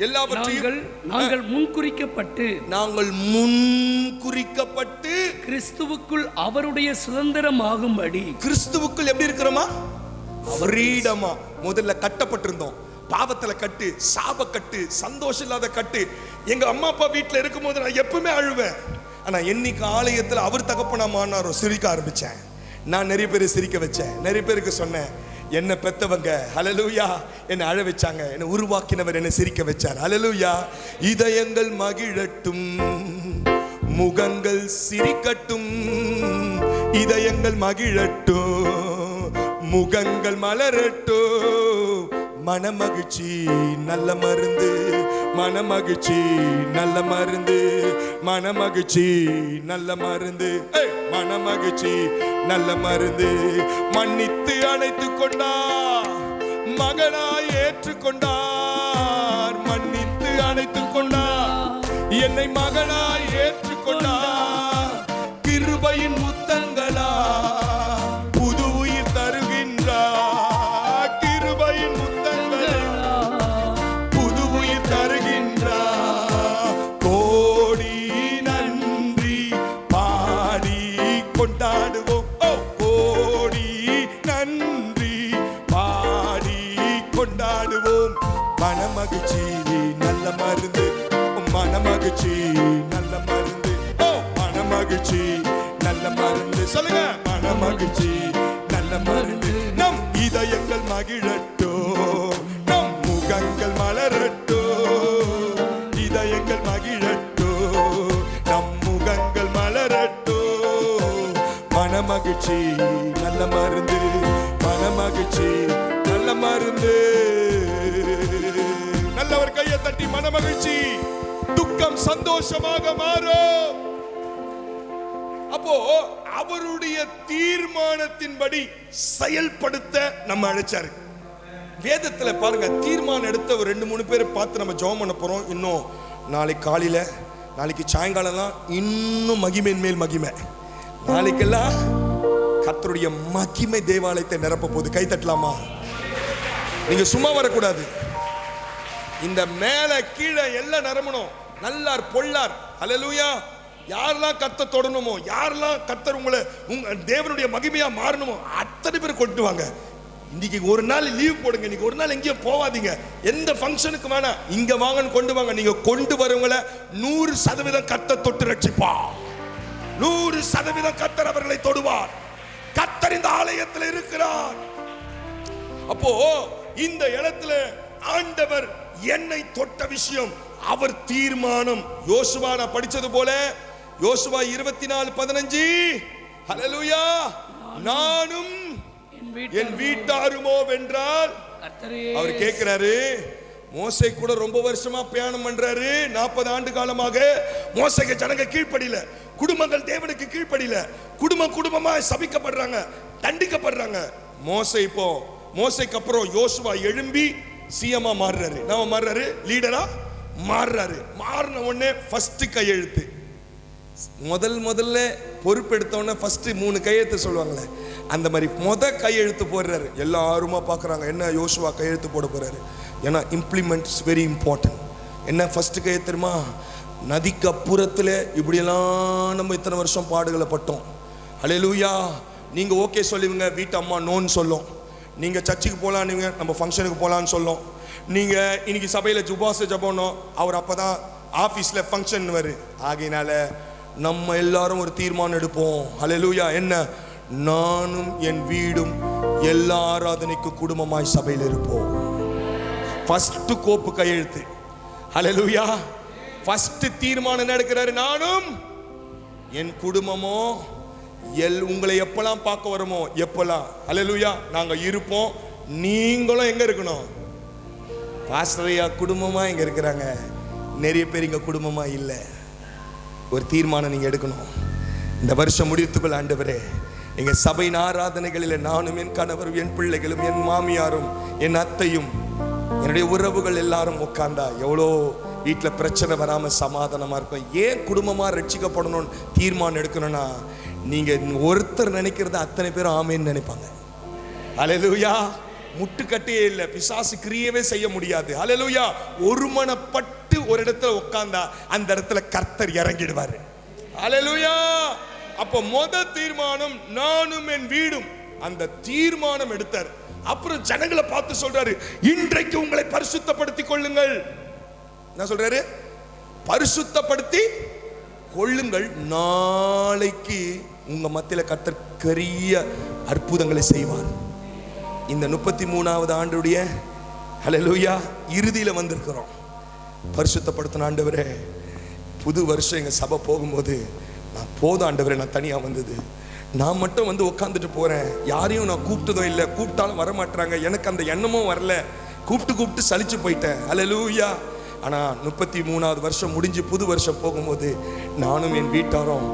எல்லாவற்றையும் நாங்கள் முன்குறிக்கப்பட்டு கிறிஸ்துவுக்குள் அவருடைய சுதந்திரமாகும்படி. கிறிஸ்துவுக்குள் எப்படி இருக்கிறோமா? ஃப்ரீடமா. முதல்ல கட்டப்பட்டிருந்தோம். பாவத்துல கட்டு, சாப கட்டு, சந்தோஷம் இல்லாத கட்டு. எங்க அம்மா அப்பா வீட்டுல இருக்கும் போது நான் எப்பவுமே அழுவேன். ஆனா என்னைக்கு ஆலயத்துல அவர் தகப்பனா மாறினாரோ சிரிக்க ஆரம்பிச்சேன். நான் நிறைய பேரை சிரிக்க வச்சேன். நிறைய பேருக்கு சொன்னேன், என்ன பெத்தவங்க ஹல்லேலூயா என்னை அழ வச்சாங்க, என்னை உருவாக்கினவர் என்னை சிரிக்க வச்சார். ஹல்லேலூயா. இதயங்கள் மகிழட்டும், முகங்கள் சிரிக்கட்டும். இதயங்கள் மகிழட்டும், முகங்கள் மலரட்டும். மனமகிழ்ச்சி நல்ல மருந்து, மனமகிழ்ச்சி நல்ல மருந்து, மனமகிழ்ச்சி நல்ல மருந்து, மனமகிழ்ச்சி நல்ல மருந்து. மன்னித்து அணைத்துக் கொண்டார், மகனாய் ஏற்றுக்கொண்டார். மன்னித்து அணைத்துக் கொண்டார், என்னை மகனாய் ஏற்றுக்கொண்டார். கிருபையின் முத்தங்களா புது உயிர் தருகின்றார். கிருபையின் முத்தங்களா புது உயிர் தருகின்றார். கோடி நன்றி பாடி கொண்டாடுவோம். கோடி நன்றி பாடி கொண்டாடுவோம். மனமகிழ்ச்சி நல்ல மருந்து, மனமகிழ்ச்சி நல்ல மருந்து. மனமகிழ்ச்சி நல்ல மருந்து. சொல்லுங்க. மனமகிழ்ச்சி நல்ல மருந்து. நம் இதயங்கள் மகிழட்டும், நம் முகங்கள் மலரட்டும். இதயங்கள் மகிழட்டும், நம் முகங்கள் மலரட்டும். மனமகிழ்ச்சி நல்ல மருந்து, மனமகிழ்ச்சி நல்ல மருந்து. நல்லவர் கையை தட்டி மனமகிழ்ச்சி துக்கம் சந்தோஷமாக மாறும். அப்போ அவருடைய தீர்மானத்தின்படி செயல்படுத்த நம்ம அழைச்சாரு. வேதத்துல பாருங்க, தீர்மானம் எடுத்த ஒரு 2-3 பேரை பார்த்து நம்ம ஜெபம் பண்ண போறோம். இன்னும் நாளைக்கு காலையில, நாளைக்கு சாயங்காலம் இன்னும் மகிமையின் மேல் மகிமை. நாளைக்கெல்லாம் கர்த்தருடைய மகிமை தேவாலயத்தை நிரப்ப போகுது. கை தட்டலாமா? நீங்க சும்மா வரக்கூடாது. இந்த மேல கீழே எல்லாம் நிரம்பணும். நல்லார் பொல்லார். ஹல்லேலூயா. யாரெல்லாம் கர்த்தர் தொடணுமோ, யாரெல்லாம் கர்த்தர் உங்களை உங்க தேவனுடைய மகிமையா மாறணுமோ அத்தனை பேர் கொண்டு வாங்க. இன்னைக்கு ஒரு நாள் லீவ் போடுங்க. இன்னைக்கு ஒரு நாள் எங்கேயும் போவாதீங்க. எந்த ஃபங்க்ஷனுக்கு வேணாம், இங்க வாங்கன்னு கொண்டு வாங்க. நீங்க கொண்டு வரவங்களை 100% கர்த்தர் தொட்டு ரட்சிப்பா. 100% கர்த்தர் அவர்களை தொடுவார். கர்த்தர் இந்த ஆலயத்தில் இருக்கிறார். அப்போ இந்த இடத்துல ஆண்டவர் என்னை தொட்ட விஷயம், அவர் தீர்மானம். யோசுவா நான் படிச்சது போல யோசுவா 24:15, ஹல்லேலூயா, நானும் என் வீட்டாருமோ வென்றால். அவர் கேட்கிறாரு, மோசே கூட ரொம்ப வருஷமா பிரயாணம் பண்றாரு. 40 ஆண்டு காலமாக மோசேக்கு ஜனங்க கீழ்ப்படியல, குடும்பங்கள் தேவனுக்கு கீழ்ப்படியல, குடும்பமா சபிக்கப்படுறாங்க, தண்டிக்கப்படுறாங்க. மோசேக்கு அப்புறம் யோசுவா எழும்பி சிஎம்மா மாறுறாரு. நம்ம மாறுறாரு, லீடரா மாறுறாரு. மாறின உடனே ஃபர்ஸ்ட் கையெழுத்து, முதல்ல பொறுப்பெடுத்தவொடனே ஃபர்ஸ்ட் 3 கையெழுத்து சொல்லுவாங்களே, அந்த மாதிரி கையெழுத்து போடுறாரு. எல்லாருமா பார்க்குறாங்க, என்ன யோசுவா கையெழுத்து போட போறாரு. ஏன்னா இம்ப்ளிமெண்ட் இஸ் வெரி இம்பார்ட்டன்ட். என்ன ஃபர்ஸ்ட் கையெழுத்து தெரியுமா? நதிக்கு அப்புறத்தில் இப்படியெல்லாம் நம்ம இத்தனை வருஷம் பாடுகளை பட்டோம். ஹல்லேலூயா. நீங்க ஓகே சொல்லுவீங்க, வீட்டு அம்மா நோன்னு சொல்லும். நீங்க சர்ச்சுக்கு போகலான்னு, நம்ம ஃபங்க்ஷனுக்கு போகலான்னு சொல்லும். நீங்க இன்னைக்கு சபையில் உபவாச ஜெபம்னோம், அவர் அப்பதான் ஆஃபீஸில் ஃபங்க்ஷன் வரு. ஆகையினால நம்ம எல்லாரும் ஒரு தீர்மானம் எடுப்போம். ஹல்லேலூயா. என்ன? நானும் என் வீடும் எல்லா ஆராதனைக்கு குடும்பமாய் சபையில் இருப்போம். ஃபர்ஸ்ட் கோப்பு கையெழுத்து. ஹல்லேலூயா. ஃபர்ஸ்ட் தீர்மானம் என்ன எடுக்கிறாரு? நானும் என் குடும்பமோ உங்களை எப்பெல்லாம் பார்க்க வருமோ எப்பெல்லாம், ஹல்லேலூயா, நாங்க இருப்போம். நீங்களும் எங்க இருக்கணும்? பாஸ்டரையா குடும்பமா இங்க இருக்கிறாங்க, நிறைய பேர் இங்க குடும்பமா இல்லை. ஒரு தீர்மானம் நீங்க எடுக்கணும். இந்த வருஷம் முடித்துக்குள் ஆண்டவரே, எங்க சபையின் ஆராதனைகளில் நானும் என் கணவரும் என் பிள்ளைகளும் என் மாமியாரும் என் அத்தையும் என்னுடைய உறவுகள் எல்லாரும் உட்கார்ந்தா எவ்வளோ வீட்டில் பிரச்சனை வராம சமாதானமா இருக்கும். ஏன் குடும்பமா ரட்சிக்கப்படணும்னு தீர்மானம் எடுக்கணும்னா, நீங்க ஒருத்தர் நினைக்கிறத அத்தனை பேரும் ஆமேன்னு நினைப்பாங்க. ஹல்லேலூயா. முட்டுக்கட்டையே இல்லை, பிசாசு கிரியவே செய்ய முடியாது. ஹல்லேலூயா. ஒருமனப்பட்டு ஒரு இடத்துல உட்கார்ந்தா அந்த இடத்துல கர்த்தர் இறங்கிடுவாரு. ஹல்லேலூயா. அப்ப தீர்மானம் நானும் என் வீடும், அந்த தீர்மானம் எடுத்தார். அப்புறம் ஜனங்களை பார்த்து சொல்றாரு, இன்றைக்கு உங்களை பரிசுத்தப்படுத்திக் கொள்ளுங்கள். என்ன சொல்றாரு? பரிசுத்தப்படுத்தி கொள்ளுங்கள், நாளைக்கு உங்க மத்தியில கர்த்தர் பெரிய அற்புதங்களை செய்வார். இந்த 33வது ஆண்டுடைய ஹல்லேலூயா இறுதியில வந்திருக்கிறோம். பரிசுத்தப்படுத்தின ஆண்டவரே, புது வருஷம் எங்க சபை போகும்போது நான் போதும் ஆண்டவரே, நான் தனியா வந்தது, நான் மட்டும் வந்து உட்காந்துட்டு போறேன், யாரையும் நான் கூப்பிட்டதோ இல்லை, கூப்பிட்டாலும் வர மாட்டாங்க, எனக்கு அந்த எண்ணமும் வரல, கூப்பிட்டு சலிச்சு போயிட்டேன். ஹல்லேலூயா. ஆனா 33வது வருஷம் முடிஞ்சு புது வருஷம் போகும்போது நானும் என் வீட்டாரும்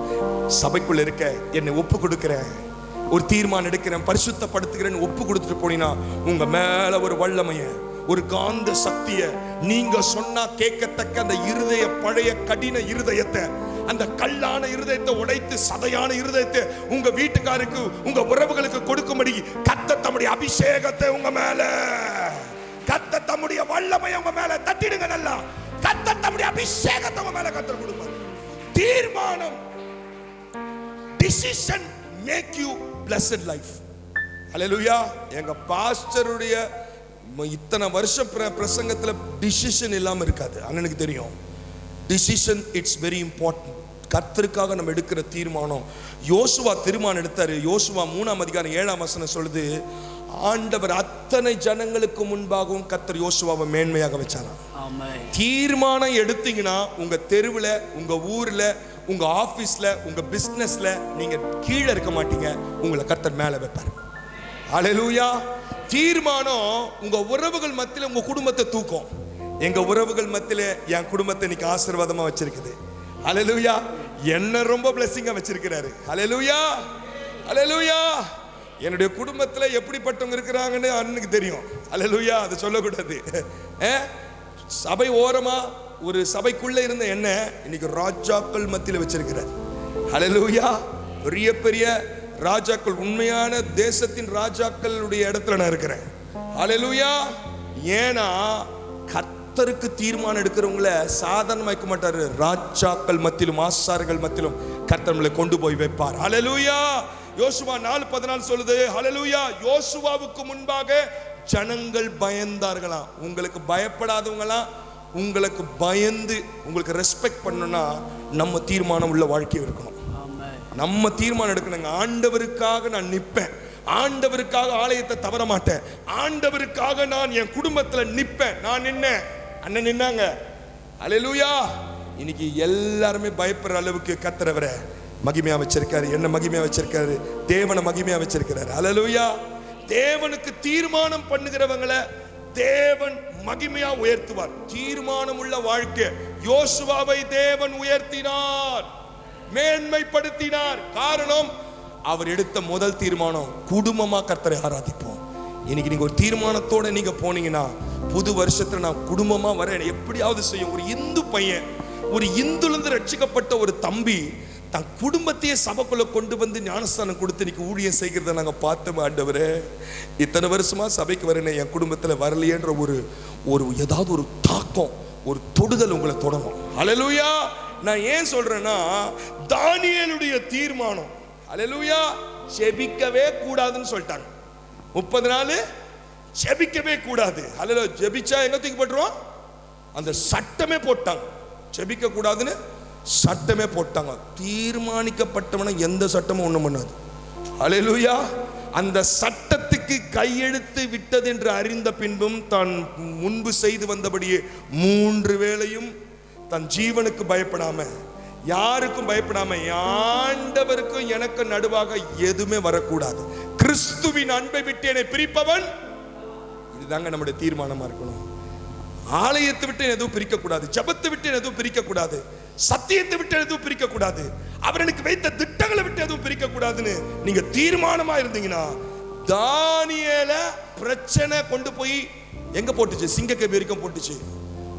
சபைக்குள்ள இருக்க என்னை ஒப்பு கொடுக்கிறேன், ஒரு தீர்மானம் எடுக்கிறேன், பரிசுத்தப்படுத்துகிறேன்னு ஒப்பு கொடுத்துட்டு போனீங்கன்னா உங்க மேல ஒரு வல்லமைய, ஒரு காந்த சக்திய, நீங்க சொன்னா கேட்கத்தக்க அந்த இருதய, பழைய கடின இருதயத்தை, அந்த கல்லான இருதயத்தை உடைத்து சதையான இருதயத்தை உங்க வீட்டுக்காருக்கு, உங்க உறவுகளுக்கு கொடுக்கும்படி கர்த்தர் தம்முடைய அபிஷேகத்தை உங்க மேல, கர்த்தர் தம்முடைய வல்லமையை உங்க மேல தட்டிடுங்க. நல்லா கர்த்தர் தம்முடைய அபிஷேகத்தை உங்க மேல கர்த்தர் கொடுப்பார். தீர்மானம், decision make you blessed life. Hallelujah. எங்க பாஸ்டருடைய இத்தனை வருஷம் பிரசங்கத்துல டிசிஷன் இல்லாம இருக்காது. அண்ணனுக்கு தெரியும். Decision it's very important. கர்த்தருக்காக நம்ம எடுக்கிற தீர்மானம். யோசுவா தீர்மானம் எடுத்தாரு. யோசுவா 3ஆம் அதிகாரம் 7ஆம் வசனம் சொல்லுது, ஆண்டவர் அத்தனை ஜனங்களுக்கு முன்பாகவும் கர்த்தர் யோசுவாவை மேன்மையாக வச்சாராம். தீர்மானம் எடுத்தீங்கன்னா உங்க தெருவில், உங்க ஊர்ல, உங்க ஆபீஸ்ல, உங்க பிசினஸ்ல நீங்க கீழே இருக்க மாட்டீங்க, உங்களை கர்த்தர் மேல வைப்பார். ஹல்லேலூயா. தீர்மானம் உங்க உறவுகள் மத்தியில உங்க குடும்பத்தை தூக்கும். எங்க உறவுகள் மத்தியில என் குடும்பத்தை இன்னைக்கு ஆசீர்வாதமா வச்சிருக்குது. ஹல்லேலூயா. என்ன ரொம்ப பிளெஸிங்கா வச்சிருக்கிறாரு. ஹல்லேலூயா. ஹல்லேலூயா. என்னுடைய குடும்பத்துல எப்படிப்பட்டவங்க இருக்கிறாங்கன்னு அண்ணனுக்கு தெரியும். ஹல்லேலூயா. அதை சொல்லக்கூடாது. சபை ஓரமா ஒரு சபைக்குள்ள இருந்த என்ன இன்னைக்கு ராஜாக்கள் மத்தியில வச்சிருக்கிறார். ஹல்லேலூயா. பெரிய பெரிய ராஜாக்கள், உண்மையான தேசத்தின் ராஜாக்களுடைய இடத்துல நான் இருக்கிறேன். ஹல்லேலூயா. ஏன்னா கர்த்தர் கர்த்தருக்கு தீர்மானம் எடுக்கிறவங்கள சாதாரணமா வைக்க மாட்டாரு. ராஜாக்கள் மத்தியிலும் ஆசார்கள் மத்தியிலும் கர்த்தர் நம்மளை கொண்டு போய் வைப்பார். ஹல்லேலூயா. யோசுவா 4:14 சொல்லுது. ஹல்லேலூயா. யோசுவாவுக்கு முன்பாக ஜனங்கள் பயந்தார்களாம். உங்களுக்கு பயப்படாதவங்களாம் உங்களுக்கு பயந்து உங்களுக்கு ரெஸ்பெக்ட் பண்ணணும்னா நம்ம தீர்மானம் உள்ள வாழ்க்கை இருக்கணும். நம்ம தீர்மானம் எடுக்கணுங்க. ஆண்டவருக்காக நான் நிற்பேன், ஆண்டவருக்காக ஆலயத்தை தவற மாட்டேன், ஆண்டவருக்காக நான் என் குடும்பத்துல நிற்பேன். நான் நின்னேன், அண்ணன் நின்னாங்க. ஹல்லேலூயா. இன்னைக்கு எல்லாருமே பயப்படுற அளவுக்கு கர்த்தரவரை மகிமையா வச்சிருக்காரு. என்ன மகிமையா வச்சிருக்காரு? தேவனை மகிமையா வச்சிருக்கிறாரு. ஹல்லேலூயா. தேவனுக்கு தீர்மானம் பண்ணுகிறவங்களை தேவன் மகிமையா உயர்த்துவார். தீர்மானம் உள்ள வாழ்க்கை. யோசுவாவை தேவன் உயர்த்தினார், மேன்மைப்படுத்தினார். காரணம், அவர் எடுத்த முதல் தீர்மானம் குடும்பமா கர்த்தரை ஆராதிப்போம். இன்னைக்கு நீங்க ஒரு தீர்மானத்தோட நீங்க போனீங்கன்னா புது வருஷத்துல நான் குடும்பமா வரேன் எப்படியாவது செய்யும். ஒரு இந்து பையன், ஒரு இந்துலேருந்து ரட்சிக்கப்பட்ட ஒரு தம்பி தன் குடும்பத்தையே சபைக்குள்ள கொண்டு வந்து ஞானஸ்தானம் கொடுத்து இன்னைக்கு ஊழியம் செய்கிறத நாங்க பார்த்தோம். ஆண்டவரே, இத்தனை வருஷமா சபைக்கு வரேன், என் குடும்பத்துல வரலையேன்ற ஒரு ஏதாவது ஒரு தாக்கம், ஒரு தொடுதல் உங்களை தொடரும். ஹல்லேலூயா. நான் ஏன் சொல்றேன்னா, தானியேலுடைய தீர்மானம், ஹல்லேலூயா, ஜெபிக்கவே கூடாதுன்னு சொல்லிட்டாங்க. 30 நாள் ஜெபிக்கவே கூடாது. ஹல்லேலூயா. ஜெபிச்சா எங்க தூக்கி போட்டுருவோம்? அந்த சட்டமே போட்டாங்க. ஜெபிக்க கூடாதுன்னு சட்டமே போட்டாங்க. தீர்மானிக்கப்பட்டவன எந்த சட்டமும் ஒண்ணும் பண்ணாது. ஹல்லேலூயா. அந்த சட்டத்துக்கு கையெழுத்து விட்டது என்று அறிந்த பின்பும் தான் முன்பு செய்து வந்தபடியே 3 வேளையும் தன் ஜீவனுக்கு பயப்படாம, யாருக்கும் பயப்படாம, ஆண்டவருக்கும் எனக்கு நடுவாக எதுவுமே வரக்கூடாது. கிறிஸ்துவின் அன்பை விட்டு என்னை பிரிப்பவன். இதுதாங்க நம்முடைய தீர்மானமா இருக்கணும். ஆலயத்தை விட்டு எதுவும் பிரிக்க கூடாது, ஜபத்தை விட்டு எதுவும் பிரிக்க கூடாது, சத்தியத்தை விட்டு எதுவும் பிரிக்க கூடாது, அவர் எனக்கு வைத்த திட்டங்களை விட்டு எதுவும் பிரிக்க கூடாதுன்னு நீங்க தீர்மானமா இருந்தீங்கன்னா, தானியேல பிரச்சனை கொண்டு போய் எங்க போட்டுச்சு? சிங்கக்கேபி வரைக்கும் போட்டுச்சு.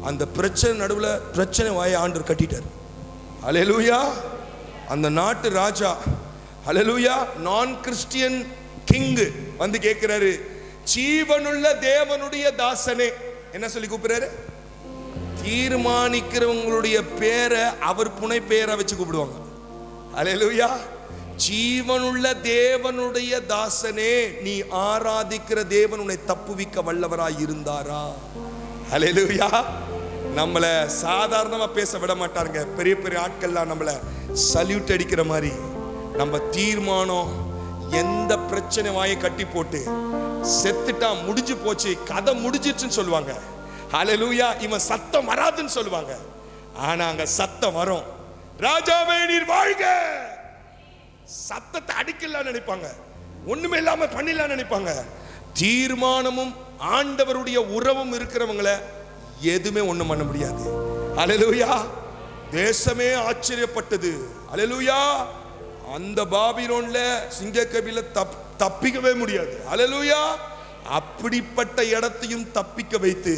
அந்த பிரச்சனை நடுவுல பிரச்சனை வாயை ஆண்டவர் கட்டிட்டார். ஹல்லேலூயா. அந்த நாட்டு ராஜா, ஹல்லேலூயா, நான் கிறிஸ்டியன் கிங் வந்து கேட்கிறாரு, ஜீவனுள்ள தேவனுடைய தாசனே, என்ன சொல்லி கூப்பிடுறாரு? தீர்மானிக்கிறவங்களுடைய பேரை அவர் புனை பேரை வச்சு கூப்பிடுவாங்க. ஹல்லேலூயா. ஜீவனுள்ள தேவனுடைய தாசனே, நீ ஆராதிக்கிற தேவன் உன்னை தப்புவிக்க வல்லவராய் இருந்தாரா? ஹல்லேலூயா. நம்மள சாதாரணமா பேச விட மாட்டாருங்க. பெரிய பெரிய ஆட்கள்லாம் நம்மள சல்யூட் அடிக்கிற மாதிரி நம்ம தீர்மானம், எந்த பிரச்சனை வாயை கட்டி போட்டு செத்துட்டா முடிஞ்சு போச்சு, கதை முடிஞ்சிருச்சுன்னு சொல்லுவாங்க. ஹல்லேலூயா. இவன் சத்தம் வராதுன்னு சொல்லுவாங்க. ஆனா அங்க சத்தம் வரும். ராஜாவே நீர் வாழ்க. சத்தத்தை அடிக்கலாம்னு நினைப்பாங்க, ஒண்ணுமே இல்லாம பண்ணிடலாம் நினைப்பாங்க. தீர்மானமும் ஆண்டவருடைய உறவும் இருக்கிறவங்கள எதுவுமே ஒண்ணும் பண்ண முடியாது. ஹல்லேலூயா. தேசமே ஆச்சரியப்பட்டது. ஹல்லேலூயா. அந்த பாபிலோன்ல சிங்கக்கேபில தப்பிக்கவே முடியாது. ஹல்லேலூயா. அப்படிப்பட்ட இடத்தையும் தப்பிக்க வைத்து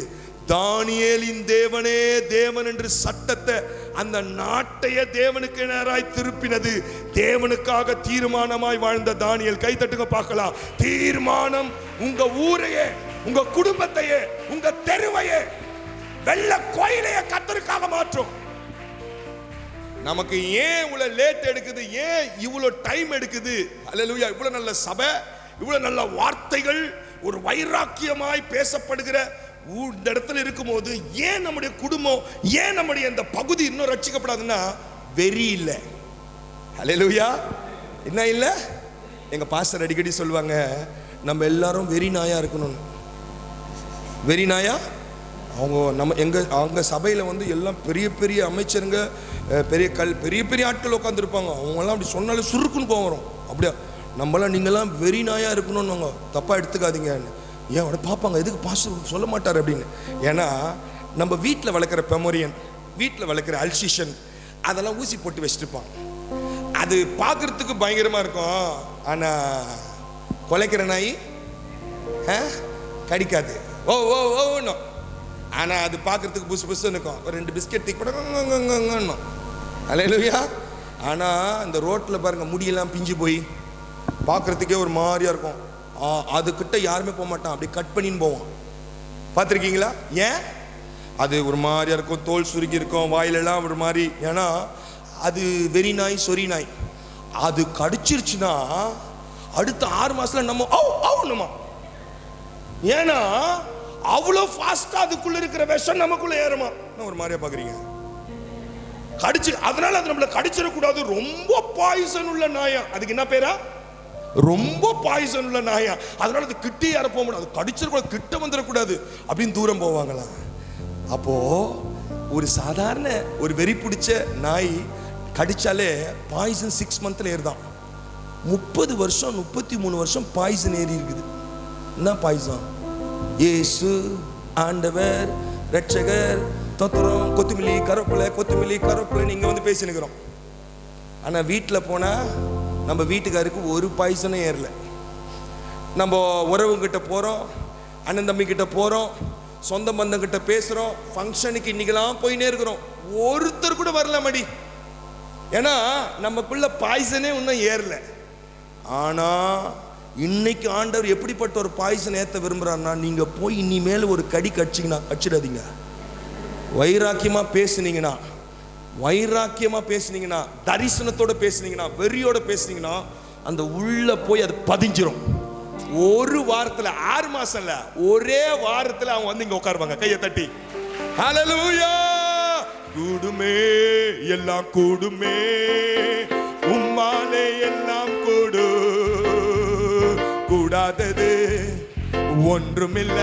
தானியேலின் தேவனே தேவன் என்று சட்டத்தை, அந்த நாட்டைய தேவனுக்கு நேராய் திருப்பினது. தேவனுக்காக தீர்மானமாய் வாழ்ந்த தானியேல். கை தட்டுங்க பார்க்கலாம். தீர்மானம் உங்க ஊரையே, உங்க குடும்பத்தையே, உங்க தெருவையே, வெள்ள கோயிலையே கர்த்தருக்காக மாற்றும். நமக்கு ஏன் இவ்வளவு லேட் எடுக்குது? ஏன் இவ்வளவு டைம் எடுக்குது? ஹல்லேலூயா. இவ்வளவு நல்ல சபை, இவ்வளவு நல்ல வார்த்தைகள், ஒரு வைராக்கியமாய் பேசப்படுகிற இந்த இடத்துல இருக்கும்போது ஏன் நம்முடைய குடும்பம், ஏன் நம்முடைய இந்த பகுதி இன்னும் ரட்சிக்கப்படாதுன்னா வெறி இல்லை. ஹல்லேலூயா. என்ன இல்லை? எங்க பாஸ்டர் அடிக்கடி சொல்லுவாங்க, நம்ம எல்லாரும் வெறி நாயா இருக்கணும். வெறி நாயா? அவங்க சபையில் வந்து எல்லாம் பெரிய பெரிய அமைச்சருங்க, பெரிய பெரிய ஆட்கள் உட்காந்துருப்பாங்க. அவங்கெல்லாம் அப்படி சொன்னாலே சுருக்குன்னு போக வரும். அப்படியா நம்மளாம் நீங்களாம் வெறி நாயா இருக்கணும்னு தப்பாக எடுத்துக்காதீங்க. ஏன் அவனை பார்ப்பாங்க, எதுக்கு பாஸ்டர் சொல்ல மாட்டார் அப்படின்னு. ஏன்னா நம்ம வீட்டில் வளர்க்குற பெமோரியன், வீட்டில் வளர்க்குற அல்சிஷன், அதெல்லாம் ஊசி போட்டு வச்சுட்டுப்பாங்க. அது பார்க்குறதுக்கு பயங்கரமாக இருக்கும். ஆனால் குலைக்கிற நாய் கடிக்காது. ஓ ஓ ஓன்னு. ஆனால் அது பார்க்குறதுக்கு புசு புசுன்னு இருக்கும். ஒரு 2 பிஸ்கெட் தீ கூட. ஹல்லேலூயா. ஆனால் இந்த ரோட்டில் பாருங்கள், முடியெல்லாம் பிஞ்சு போய் பார்க்குறதுக்கே ஒரு மாதிரியாக இருக்கும். அதுக்கிட்ட யாருமே போக மாட்டான், அப்படி கட் பண்ணின்னு போவான். பார்த்துருக்கீங்களா? ஏன்? அது ஒரு மாதிரியா இருக்கும், தோல் சுருக்கி இருக்கும், வாயிலெல்லாம் ஒரு மாதிரி. ஏன்னா அது வெறி நாய், சொறி நாய். அது கடிச்சிருச்சுன்னா அடுத்த 6 மாசத்துல நம்ம ஆகணுமா? ஏன்னா அவ்வளோ ஃபாஸ்டா அதுக்குள்ள இருக்கிற விஷம் நமக்குள்ள ஏறுமா? ஒரு மாதிரியா பாக்குறீங்க? கடிச்சு, அதனால அது நம்மள கடிச்சிடக்கூடாது. ரொம்ப பாய்சன் உள்ள நாயா. அதுக்கு என்ன பேரா? ரொம்ப பாய்சன் உள்ள நாயா. அதனால அது கிட்டே யார போக முடியாது, கடிச்சிடக்கூடாது, கிட்ட வந்துடக்கூடாது அப்படின்னு தூரம் போவாங்களா? அப்போ ஒரு சாதாரண ஒரு வெறி பிடிச்ச நாய் கடிச்சாலே பாய்சன் 6 மந்த்ல ஏறுதான். 30 வருஷம் 33 வருஷம் பாய்சன் ஏறி இருக்குது. என்ன பாய்சன்? இயேசு ஆண்டவர் ரட்சகர் தோத்திரம், கொத்துமில்லி கருவேப்பிலை, கொத்துமில்லி கருவேப்பிலை நீங்க வந்து பேசினுக்கிறோம். ஆனா வீட்டில் போனா நம்ம வீட்டுக்காருக்கு ஒரு பாய்சனும் ஏறல. நம்ம உறவுங்கிட்ட போறோம், அண்ணன் தம்பி கிட்ட போறோம், சொந்த பந்தம் கிட்ட பேசுறோம், ஃபங்க்ஷனுக்கு இன்னைக்கெல்லாம் போயினே இருக்கிறோம், ஒருத்தர் கூட வரல மடி. ஏன்னா நமக்குள்ள பாய்சனே இன்னும் ஏறல. ஆனா இன்னைக்கு ஆண்டவர் எப்படிப்பட்ட ஒரு பாய்சன் ஏத்த விரும்புறாருன்னா, நீங்க போய் இனிமேல் ஒரு கடி கடிச்சிடாதீங்க. வைராக்கியமா பேசுனீங்கன்னா, வைராக்கியமா பேசுனீங்கன்னா, தரிசனத்தோட பேசுனீங்கன்னா, வெறியோட பேசுனீங்கன்னா, அந்த உள்ள போய் அது பதிஞ்சிரும். ஒரு வாரத்துல, 6 மாசம் இல்ல, ஒரே வாரத்துல அவங்க வந்து இங்க உட்காருவாங்க கையை தட்டி. ஹல்லேலூயா! கூடுமே எல்லாம் கூடுமே, உம்மாலே எல்லாம் கூடு, கூடாதது ஒன்றுமில்ல,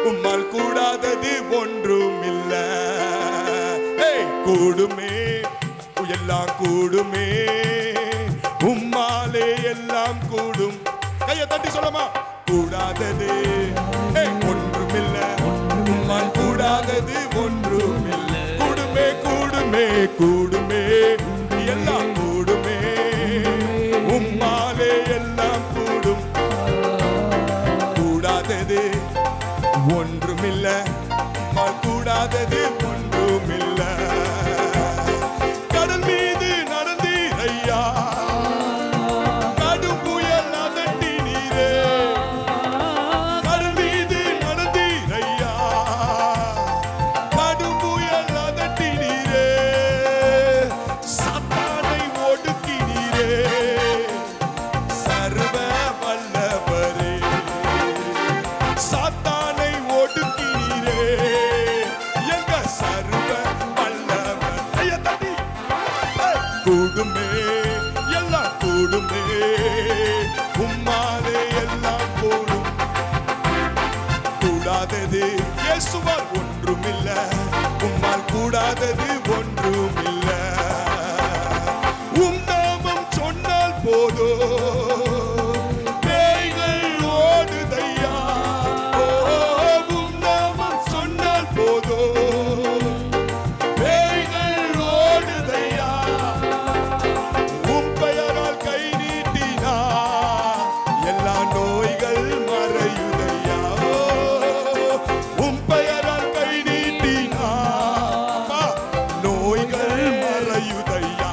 உம்மால் கூடாதது ஒன்றுமில்ல. கூடுமே எல்லாம் கூடுமே, உம்மாலே எல்லாம் கூடும். கையை தட்டி சொல்லமா? கூடாதது ஒன்றுமில்ல, உம்மால் கூடாதது ஒன்றுமில்ல. கூடுமே கூடுமே கூடுமே எல்லாம் கூடுமே, உம்மாலே எல்லாம் கூடும், கூடாதது ஒன்றுமில்ல, உம்மால் கூடாதது ஒன்றுமில்ல. கடல் மீது நடந்தீர் ஐயா, கடும் புயல் அதட்டினீரே. கடல் மீது நடந்தீர் ஐயா, கடும் புயல் அதட்டினீரே. சாத்தானை ஒடுக்கினீரே, சர்வ வல்லவரே. சாத்தானை ஒடுக்கினீரே, எங்க சர்வ வல்லவர். ஐயா தட்டி. கூடுமே எல்லாம் கூடுமே, உம்மாலே எல்லாம் கூடும், கூடாதது இயேசுவால் ஒன்றுமில்ல, உம்மால் கூடாதது ஒன்றுமில்ல. உம் நாமம் சொன்னால் போதோ, பேய்கள் ஓடுதையா. உம் நாமம் சொன்னால் போதோ, பேய்கள் ஓடுதையா. உம் பெயரால் கை நீட்டினா, எல்லா நோய்கள் மறையுதையா. உம் பெயரால் கை நீட்டினா, நோய்கள் மறையுதையா.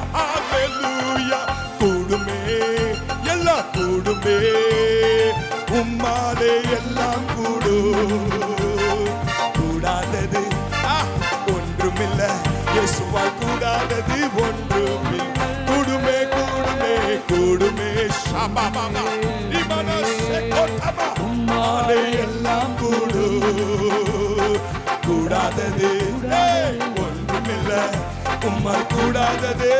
ஹல்லேலூயா! கூடுமே எல்லாம் கூடுமே, உம்மாலே எல்லாம் கூடு, கூடாதது ஒன்றுமில்ல, இயேசுவால் கூடாதது ஒன்றுமில்ல. கூடுமே கூடுமே கூடுமே, ஷாபாபாபா இமனா செகோதபா, உம்மாலே எல்லாம் கூடு, கூடாதது ஒன்றுமில்ல, உம்மால் கூடாதது.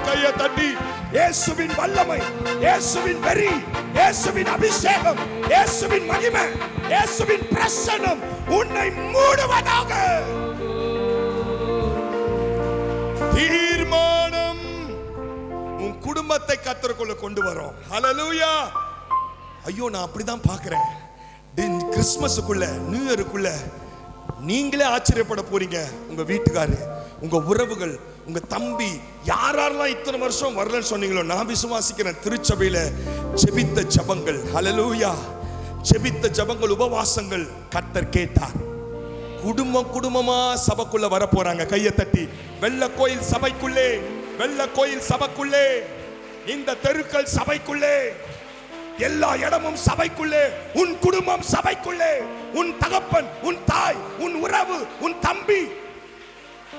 கையை தட்டி இயேசுவின் வல்லமை, இயேசுவின் வெறி, இயேசுவின் அபிஷேகம், இயேசுவின் மகிமை, இயேசுவின் பிரசன்னம் உன்னை மூடுவதாக. தீர்மானம் உன் குடும்பத்தை கர்த்தருக்குள்ள கொண்டு வரும். ஹல்லேலூயா! ஐயோ, நான் அப்படிதான் பார்க்கிறேன். கிறிஸ்மஸுக்குள்ள, நியூ இயருக்குள்ள நீங்களே ஆச்சரியப்பட போறீங்க. உங்க வீட்டுக்காரரு, உங்க உறவுகள், உங்க தம்பி, யாரெல்லாம் இத்தனை வருஷம் வரலன்னு சொன்னீங்களோ, நான் விசுவாசிக்கிறேன். திருச்சபையில ஜெபித்த ஜெபங்கள், ஹல்லேலூயா, ஜெபித்த ஜெபங்கள், உபவாசங்கள் கர்த்தர் கேட்டார். குடும்பம் குடும்பமா சபைக்குள்ள வர போறாங்க. கையை தட்டி. வெள்ள கோயில் சபைக்குள்ளே, வெள்ள கோயில் சபைக்குள்ளே, இந்த தெருக்கள் சபைக்குள்ளே எல்லா இடமும் சபைக்குள்ளே, உன் குடும்பம் சபைக்குள்ளே, உன் தகப்பன், உன் தாய், உன் உறவு, உன் தம்பி.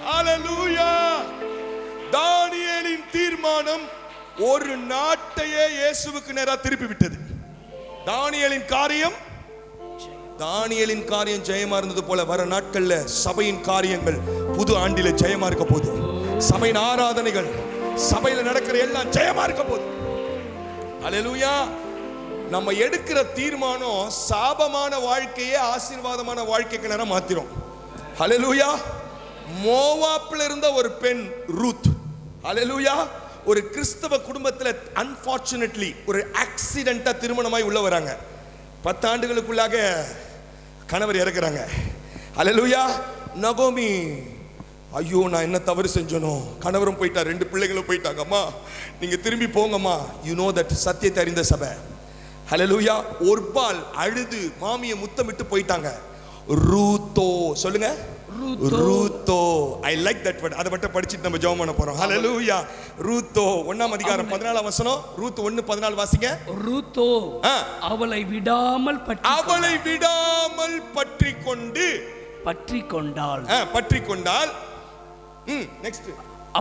ஹalleluya. தானியேலின் தீர்மானம் ஒரு நாட்டையே இயேசுவுக்கு நேரா திருப்பி விட்டது. தானியேலின் காரியம் ஜெயமா இருந்தது போல வர நாட்கள்ல சபையின் காரியங்கள் புது ஆண்டில ஜெயமா இருக்க போகுது. சபையின் ஆராதனைகள், சபையில நடக்கிற எல்லாம் ஜெயமா இருக்க போகுது. ஹalleluya. நம்ம எடுக்கிற தீர்மானம் சாபமான வாழ்க்கையே ஆசீர்வாதமான வாழ்க்கைக்கு நேரம் மாத்திரும். ஹalleluya. மோவாப்ல இருந்த ஒரு பெண் ரூத், ஹalleluya, ஒரு கிறிஸ்தவ குடும்பத்துல அன்பார்ச்சுனேட்லி ஒரு ஆக்சிடென்ட்டா திருமணமாய் உள்ள வராங்க. 10 ஆண்டுகளுக்குள்ளாக கணவர் இறக்குறாங்க. ஹalleluya. நகோமி, ஐயோ நான் என்ன தவறு செஞ்சனோ, கணவரும் போயிட்டார், 2 பிள்ளைகளும் போயிட்டாங்க. அம்மா நீங்க திரும்பி போங்கம்மா. யூ நோ தட் சத்தியத்தை அறிந்த சபை. ஹalleluya. ஒர்பால் அழுது மாமியை முத்தமிட்டு போயிட்டாங்க. ரூத்தோ, சொல்லுங்க, ரூத்தோ. I like that word. அதை மட்டும் படிச்சிட்டு நம்ம ஜெபம் பண்ண போறோம். ஹalleluya. ரூத்தோ 1ஆம் அதிகாரம் 14ஆம் வசனம். ரூத் 1:14 வாசிங்க. ரூத்தோ அவளை விடாமல் பற்றிக்கொண்டாள். நெக்ஸ்ட்.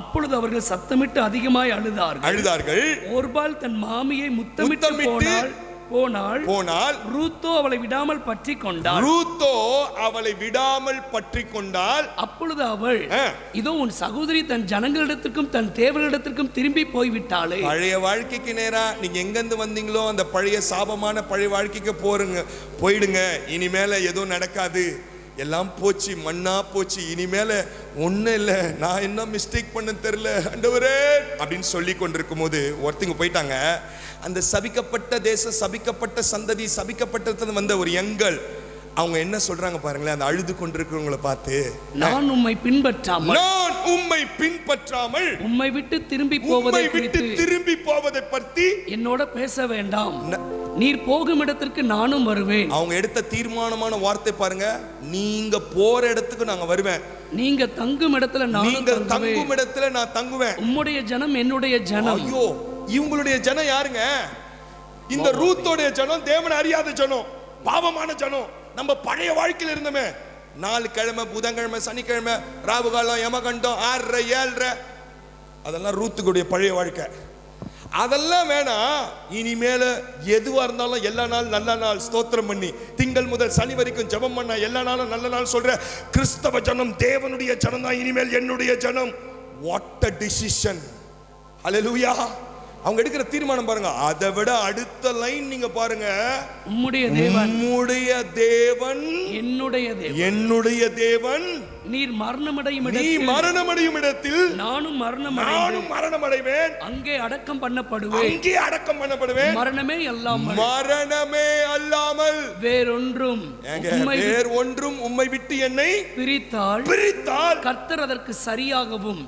அப்பொழுது அவர்கள் சத்தமிட்டு அதிகமாய் அழுதார்கள். ஒர்பால் தன் மாமியை முத்தமிட்டு போனாள். ரூத்தோ அவளை விடாமல் பற்றிக்கொண்டாள். அப்பொழுது அவள், இதோ உன் சகோதரி தன் ஜனங்களிடத்திற்கும் தன் தேவர்களிடத்திற்கும் திரும்பி போய்விட்டாளே. பழைய வாழ்க்கைக்கு நேரா நீங்க எங்கிருந்து வந்தீங்களோ அந்த பழைய சாபமான பழைய வாழ்க்கைக்கு போயிடுங்க. இனிமேல எதுவும் நடக்காது, எல்லாம் போச்சு, மண்ணா போச்சு, இனிமேல ஒன்னும் இல்லை, நான் என்ன மிஸ்டேக் பண்ண தெரியல ஆண்டவரே அப்படின்னு சொல்லி கொண்டிருக்கும் போது ஒருத்தங்க போயிட்டாங்க. அந்த சபிக்கப்பட்ட தேசம், சபிக்கப்பட்ட சந்ததி, சபிக்கப்பட்டது வந்த ஒரு எங்கள், அவங்க என்ன சொல்றாங்க பாருங்களேன். அந்த அழுது கொண்டிருக்கிறவங்களை பார்த்து, நான் உம்மை பின்பற்றாமல் உம்மை விட்டு திரும்பி போவதை பற்றி என்னோட பேச வேண்டாம். நீர் போகும் இடத்திற்கு நானும் வருவேன். அவங்க எடுத்த தீர்மானமான வார்த்தை பாருங்க. நீங்க போற இடத்துக்கு நாங்க வருவேன், நீங்க தங்கும் இடத்துல நான் தங்குவேன். உம்முடைய ஜனம் என்னுடைய ஜனம். ஐயோ, இவங்களுடைய ஜனம் யாருங்க? இந்த ரூத்தோடைய ஜனம் தேவனை அறியாத ஜனம், பாவமான ஜனம். நம்ம பழைய வாழ்க்கையில் இருந்தோமே, 4 கிழமை, புதன்கிழமை, சனிக்கிழமை, ராவுகாலம், யமகண்டம், 6 7, அதெல்லாம் ரூத்துக்குடைய பழைய வாழ்க்கை. அதெல்லாம் வேணாம். இனிமேல எதுவா இருந்தாலும் எல்லா நாள் நல்ல நாள் ஸ்தோத்திரம் பண்ணி, திங்கள் முதல் சனி வரைக்கும் ஜெபம் பண்ண, எல்லா நாளும் நல்ல நாள் சொல்ற கிறிஸ்தவ ஜனம் தேவனுடைய ஜனம் தான் இனிமேல் என்னுடைய ஜனம். What a decision. ஹalleluya. அவங்க எடுக்கிற தீர்மானம் பாருங்க. அதை விட அடுத்த லைன் நீங்க பாருங்க. உம்முடைய தேவன் என்னுடைய தேவன். நீர் மரணமடையும் இடத்தில் நானும் மரணமடைவேன். அங்கே அடக்கம் பண்ணப்படுவேன். மரணமே அல்லாமல் வேறொன்றும் உம்மை விட்டு என்னை பிரித்தால் கர்த்தர் அதற்கு சரியாகவும்.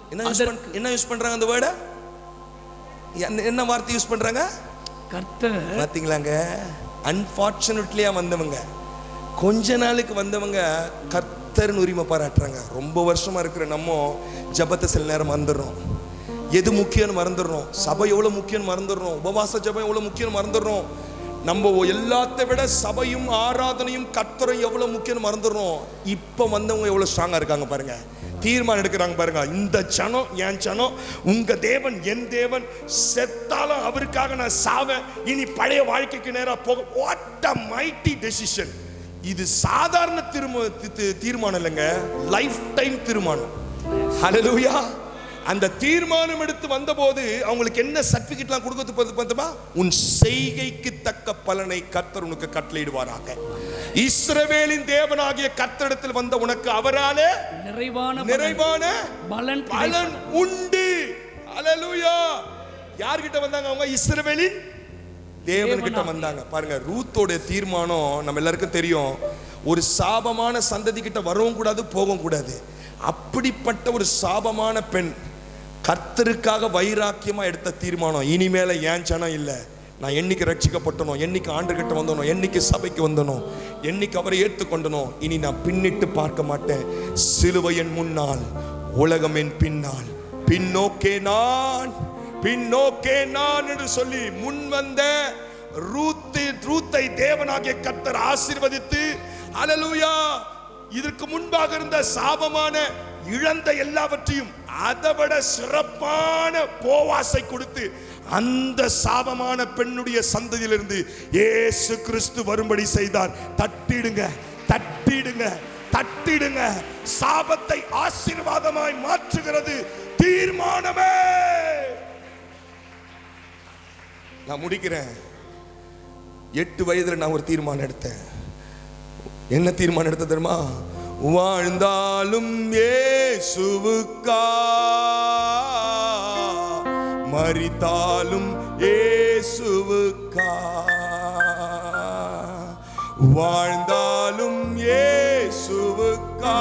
என்ன யூஸ் பண்றாங்க அந்த வேர்டை? என்ன வார்த்தை யூஸ் பண்றாங்க? கர்த்தர். பாத்தீங்களாங்க, அன்பார்ச்சுனேட்லியா வந்தவங்க, கொஞ்ச நாளுக்கு வந்தவங்க கர்த்தர்னு உரிமை பாராட்டுறாங்க. ரொம்ப வருஷமா இருக்கிற நம்ம ஜபத்தை சில நேரம் மறந்துடுறோம். எது முக்கியம் மறந்துடுறோம். சபை எவ்வளவு முக்கியம் மறந்துடுறோம். உபவாச ஜபம் எவ்வளவு முக்கியம் மறந்துடுறோம். நம்ம எல்லாத்தை விட சபையும் ஆராதனையும் கர்த்தரும் எவ்வளவு முக்கியம் மறந்துடுறோம். இப்ப வந்தவங்க எவ்வளவு ஸ்ட்ராங்கா இருக்காங்க பாருங்க. தீர்மானம் எடுக்கிறாங்க பாருங்க. இந்த ஜனம் என் ஜனம், உங்க தேவன் என் தேவன், செத்தாலும் அவருக்காக நான் சாவேன், இனி பழைய வாழ்க்கைக்கு நேரா போக. What a mighty decision. இது சாதாரண தீர்மானம் இல்லைங்க, லைஃப் டைம் தீர்மானம். ஹalleluya. அந்த தீர்மானம் எடுத்து வந்தபோது அவங்களுக்கு என்ன சர்டிபிகேட்லாம் கொடுக்கிறது பார்த்தோமா? உன் செய்கைக்கு தக்க பலனை கர்த்தர் உனக்கு கட்டளையிடுவாராக. இஸ்ரவேலின் தேவனாகிய கர்த்தரிடத்தில் வந்த உனக்கு அவராலே நிறைவான பலன் உண்டு. ஹalleluya. யார்கிட்ட வந்தாங்க அவங்க? இஸ்ரவேலின் தேவன்கிட்ட வந்தாங்க. பாருங்க, ரூத்தோட தீர்மானம் நம்ம எல்லாருக்கும் தெரியும். ஒரு சாபமான சந்ததி கிட்ட வரவும் கூடாது, போகவும் கூடாது. அப்படிப்பட்ட ஒரு சாபமான பெண் கர்த்தருக்காக வைராக்கியமா எடுத்த தீர்மானம், இனிமேல ஏன் ஜனம் இல்லை, நான் என்னைக்கு ரட்சிக்கப்பட்டனோ, என்னைக்கு ஆண்டுகிட்ட வந்தனோ, என்னைக்கு சபைக்கு வந்தனோ, என்னைக்கு அவரை ஏற்றுக்கொண்டனோ, இனி நான் பின்னிட்டு பார்க்க மாட்டேன். சிலுவையின் முன்னால், உலகம் என் பின்னால், பின்னோக்கே நான் என்று சொல்லி முன் வந்த ரூத்தை தேவனாகிய கர்த்தர் ஆசீர்வதித்து, அல்லேலூயா, இதற்கு முன்பாக இருந்த சாபமான இழந்த எல்லாவற்றையும் அதைவிட சிறப்பான போவாசை கொடுத்து அந்த சாபமான பெண்ணுடைய சந்ததியிலிருந்து இயேசு கிறிஸ்து வரும்படி செய்தார். தட்டிடுங்க, தட்டிடுங்க, தட்டிடுங்க. சாபத்தை ஆசீர்வாதமாய் மாற்றுகிறது தீர்மானமே. நான் முடிக்கிறேன். 8 வயதுல நான் ஒரு தீர்மானம் எடுத்தேன். என்ன தீர்மானம் எடுத்த தெரியுமா? வாழ்ந்தாலும் இயேசுவுக்கா, மரித்தாலும் இயேசுவுக்கா. வாழ்ந்தாலும் இயேசுவுக்கா,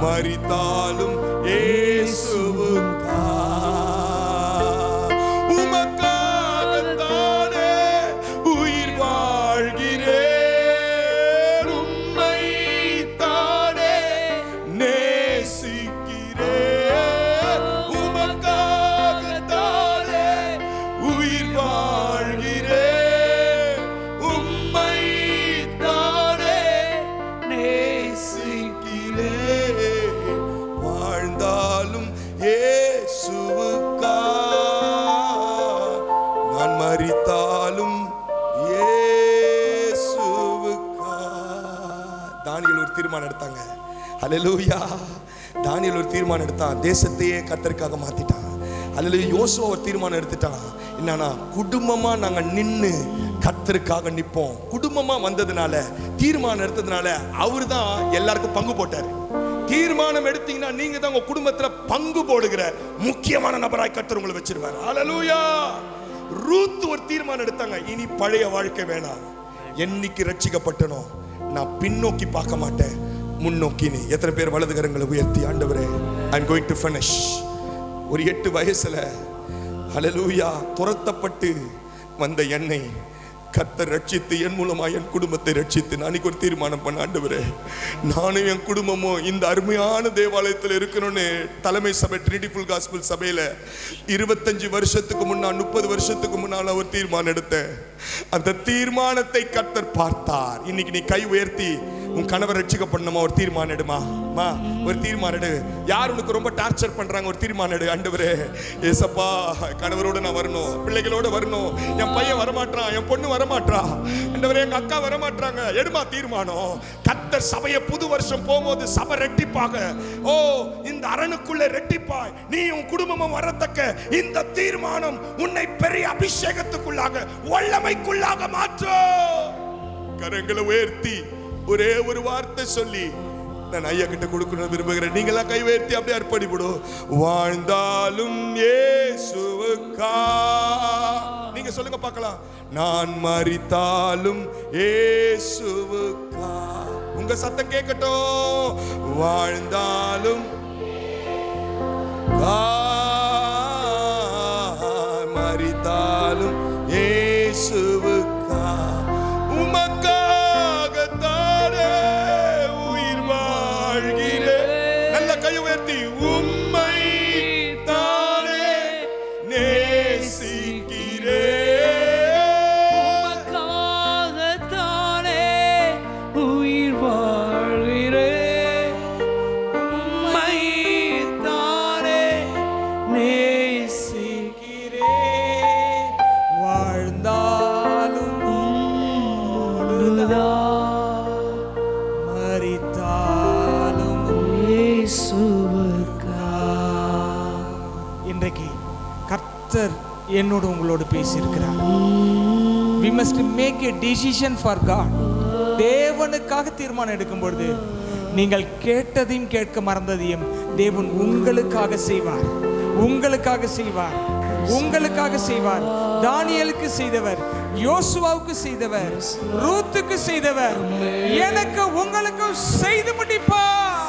மரித்தாலும் இயேசுவுக்கா. உமக்காகத்தானே உயிர் வாழ்கிறேன், உம்மை தானே நேசிக்கிறேன். உமக்காகத்தானே உயிர் வாழ்கிறேன், உம்மை தானே நேசிக்கிறேன். வாழ்ந்தாலும் இயேசுவுக்கா, நான் மரித்தாலும் இயேசுவுக்கா. தானியேல் ஒரு தீர்மானம் எடுத்தாங்க. அல்லேலூயா. தானியேல் ஒரு தீர்மானம் எடுத்தான். தேசத்தையே கர்த்தருக்காக மாத்திட்டான். அல்லேலூயா. யோசுவா ஒரு தீர்மானம் எடுத்துட்டான். என்னன்னா, குடும்பமா நாங்க நின்னு கர்த்தருக்காக நிப்போம். குடும்பமா வந்ததுனால, தீர்மானம் எடுத்ததுனால அவரு தான் எல்லாருக்கும் பங்கு போட்டாரு. தீர்மானம் எடுத்தீங்கன்னா நீங்க தான் உங்க குடும்பத்துல பங்கு போடுகிற முக்கியமான நபராய் கர்த்தர் உங்களை வச்சிருவார். அல்லேலூயா. ரூத் ஒரு தீர்மானம் எடுத்தாங்க. இனி பழைய வாழ்க்கை வேணாம். என்னைக்கு ரட்சிக்கப்பட்டனோ நான் பின்னோக்கி பார்க்க மாட்டேன், முன்னோக்கி. நீ எத்தனை பேர் வலது கரங்களை உயர்த்தி, ஆண்டவரே, ஐ அம் கோயிங் டு ஃபினிஷ். ஒரு 8 வயசுல அல்லேலூயா துரத்தப்பட்டு வந்த என்னை கர்த்தர் ரட்சித்து என் மூலமா என் குடும்பத்தை ரட்சித்து நான் ஒரு தீர்மானம் பண்ண, ஆண்டவரே, நானும் என் குடும்பமும் இந்த அருமையான தேவாலயத்தில் இருக்கணும்னு தலைமை சபை ட்ரினிட்டி ஃபுல் காஸ்பல் சபையில 25 வருஷத்துக்கு முன்னால் 30 வருஷத்துக்கு முன்னால் ஒரு தீர்மானம் எடுத்தேன். அந்த தீர்மானத்தை கர்த்தர் பார்த்தார். இன்னைக்கு நீ கை உயர்த்தி உன் கணவர் ரட்சிக்கப்படணுமா, ஒரு தீர்மானம் எடுமா. ஒரு தீர்மானம் எடு. யார் உனக்கு ரொம்ப டார்ச்சர் பண்றாங்க, ஒரு தீர்மானம் எடு. ஆண்டவரே, ஏசப்பா, கணவரோட நான் வரணும், பிள்ளைகளோட வரணும், என் பையன் வரமாட்டான், என் பொண்ணு வரமாட்டா, ஆண்டவரே, எங்க அக்கா வரமாட்டாங்க. எடுமா தீர்மானம். கர்த்தர் சபையை புது வருஷம் போகும்போது சபை ரெட்டிப்பாக, ஓ இந்த அரணுக்குள்ள ரெட்டிப்பாய் நீ உன் குடும்பமும் வரத்தக்க இந்த தீர்மானம் உன்னை பெரிய அபிஷேகத்துக்குள்ளாக வல்லமைக்குள்ளாக மாற்றும். கரங்களை உயர்த்தி ஒரே ஒரு வார்த்தை சொல்லி நான் ஐயா கிட்ட கொடுக்கணும்னு விரும்புகிறேன். நீங்களா கை உயர்த்தி அப்படியே அர்ப்பணிப்படும். வாழ்ந்தாலும் இயேசுவுக்கா. நீங்க சொல்லுங்க பார்க்கலாம். நான் மரித்தாலும் இயேசுவுக்கா. உங்க சத்தம் கேட்கட்டும். வாழ்ந்தாலும் மரித்தாலும் இயேசுவுக்கா. உமக்காகத்தானே உயிர் வாழ்கிறேன். நல்ல கை உயர்த்தி, உம்மை தானே நேசிக்கிறேன். உமக்காகத்தானே உயிர் வாழ்கிறேன், உம்மை தானே நேசிக்கிறேன். வாழ்ந்தாலும் மரித்தாலும் இயேசுவுக்கா. இன்றைக்கு கர்த்தர் என்னோடு உங்களோடு பேசியிருக்கிறார். We must make a decision for God. தேவனுக்காக தீர்மானம் எடுக்கும் பொழுது நீங்கள் கேட்டதையும் கேட்க மறந்ததையும் தேவன் உங்களுக்காக செய்வார், உங்களுக்காக செய்வார், உங்களுக்காக செய்வார். தானியேலுக்கு செய்தவர், யோசுவாவுக்கு செய்தவர், ரூத்துக்கு செய்தவர், எனக்கு உங்களுக்கு செய்து முடிப்பார்.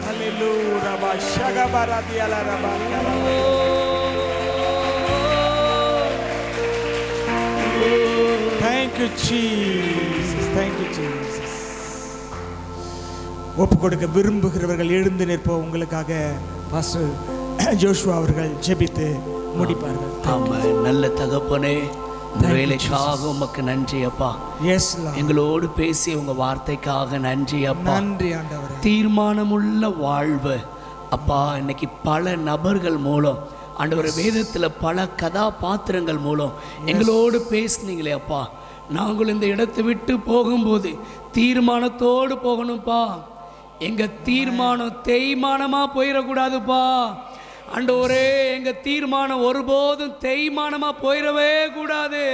ஹல்லேலூயா. ரபா ஷகபரதியல ரபா. Thank you Jesus. Thank you Jesus. ஒப்பு கொடுக்க விரும்புகிறவர்கள் எழுந்து நிற்போம். உங்களுக்காக பாஸ்டர் ஜோஷுவா அவர்கள் ஜெபித்து முடிப்பார்கள். ஆமென். நல்ல தகப்பனே, இந்த வேலைக்காக உமக்கு நன்றி அப்பா. Yes Lord. எங்களோடு பேசி உங்க வார்த்தைக்காக நன்றி அப்பா. நன்றி ஆண்டவரே. தீர்மானமுள்ள வாழ்வு அப்பா. இன்னைக்கு பல நபர்கள் மூலம் ஆண்டவர் வேதத்துல பல கதாபாத்திரங்கள் மூலம் எங்களோடு பேசுனீங்களே அப்பா. நாங்கள் இந்த இடத்தை விட்டு போகும்போது தீர்மானத்தோடு போகணும்ப்பா. எங்க தீர்மானம் தேய்மானமா போயிடக்கூடாதுப்பா. ஆண்டவரே, எங்க தீர்மானம் ஒருபோதும் தேய்மானமா போயிடவே கூடாது.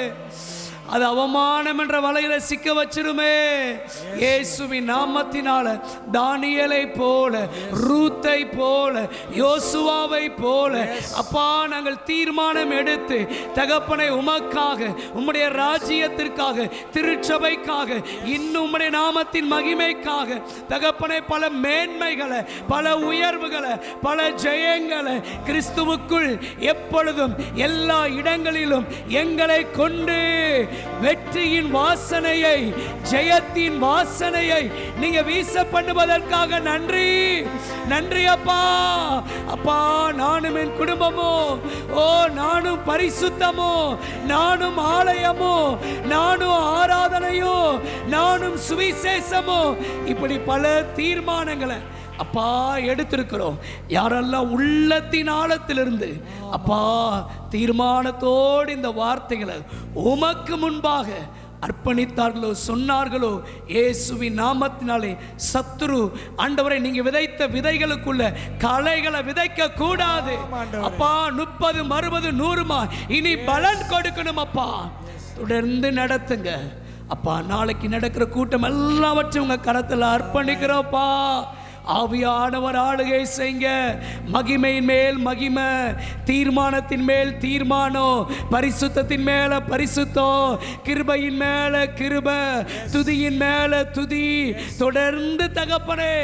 அது அவமானம் என்ற வலையில சிக்க வச்சிருமே. இயேசுவின் நாமத்தினால தானியேலை போல, ரூத்தை போல, யோசுவாவை போல அப்பா நாங்கள் தீர்மானம் எடுத்து தகப்பனை உமக்காக, உம்முடைய ராஜ்யத்திற்காக, திருச்சபைக்காக, இன்னும் உம்முடைய நாமத்தின் மகிமைக்காக தகப்பனை பல மேன்மைகளை, பல உயர்வுகளை, பல ஜெயங்களை கிறிஸ்துவுக்குள் எப்பொழுதும் எல்லா இடங்களிலும் எங்களை கொண்டு வெற்றியின் வாசனையை, ஜெயத்தின் வாசனையை நீங்க வீச பண்ணுவதற்காக நன்றி. நன்றி அப்பா. அப்பா, நானும் என் குடும்பமோ, நானும் பரிசுத்தமோ, நானும் ஆலயமோ, நானும் ஆராதனையோ, நானும் சுவிசேஷமோ, இப்படி பல தீர்மானங்களை அப்பா எடுத்திருக்கிறோம். யாரெல்லாம் உள்ளத்தின் ஆழத்திலிருந்து அப்பா தீர்மானத்தோடு இந்த வார்த்தைகளை உமக்கு முன்பாக அர்ப்பணித்தார்களோ, சொன்னார்களோ, இயேசுவின் நாமத்தினாலே சத்துரு ஆண்டவரை நீங்க விதைத்த விதைகளுக்குள்ள களைகளை விதைக்க கூடாது அப்பா. 30, 60, 100 இனி பலன் கொடுக்கணும் அப்பா. தொடர்ந்து நடத்துங்க அப்பா. நாளைக்கு நடக்கிற கூட்டம் எல்லாவற்றையும் உங்க கரத்தில் அர்ப்பணிக்கிறோம்ப்பா. ஆவியானவர் ஆளுகை செய்யுங்க. மகிமையின் மேல் மகிமை, தீர்மானத்தின் மேல் தீர்மானம், பரிசுத்தத்தின் மேல பரிசுத்தம், கிருபையின் மேல கிருபை, துதியின் மேல துதி. தொடர்ந்து தகப்பனே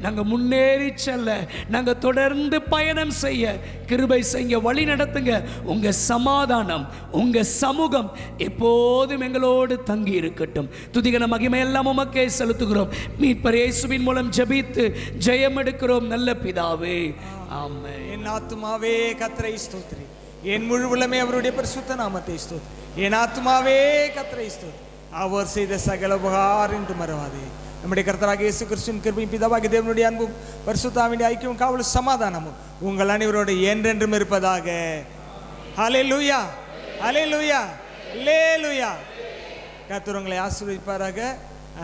நாங்க முன்னேறி செல்ல, நாங்க தொடர்ந்து பயணம் செய்ய கிருபை செய்ய, வழி நடத்துங்க. உங்க சமாதானம், உங்க சமூகம் எப்போதும் எங்களோடு தங்கி இருக்கட்டும். துதிகன மகிமை எல்லாம் உமக்கே செலுத்துகிறோம். மீட்பர் இயேசுவின் மூலம் ஜெபித்து ஜெயம் எடுக்கிறோம் நல்ல பிதாவே. ஆமென். என் ஆத்துமாவே கர்த்தரை ஸ்தோத்திரி, என் முழு உள்ளமே அவருடைய பரிசுத்த நாமத்தை ஸ்தோத்திரி. என் ஆத்துமாவே கர்த்தரை ஸ்தோத்திரி, அவர் செய்த சகல உபகாரம் என்று மறவாதே. நம்முடைய கர்த்தராகிய இயேசு கிறிஸ்துவின் கிருபையும் பிதாவாகிய தேவனுடைய அன்பும் பரிசுத்தாவின் ஐக்கியமும் காவலும் சமாதானமும் உங்கள் அனைவரோடு என்றென்றும் இருப்பதாக. ஹல்லேலூயா, ஹல்லேலூயா, ஹல்லேலூயா. கர்த்தர் உங்களை ஆசீர்வதிப்பாராக.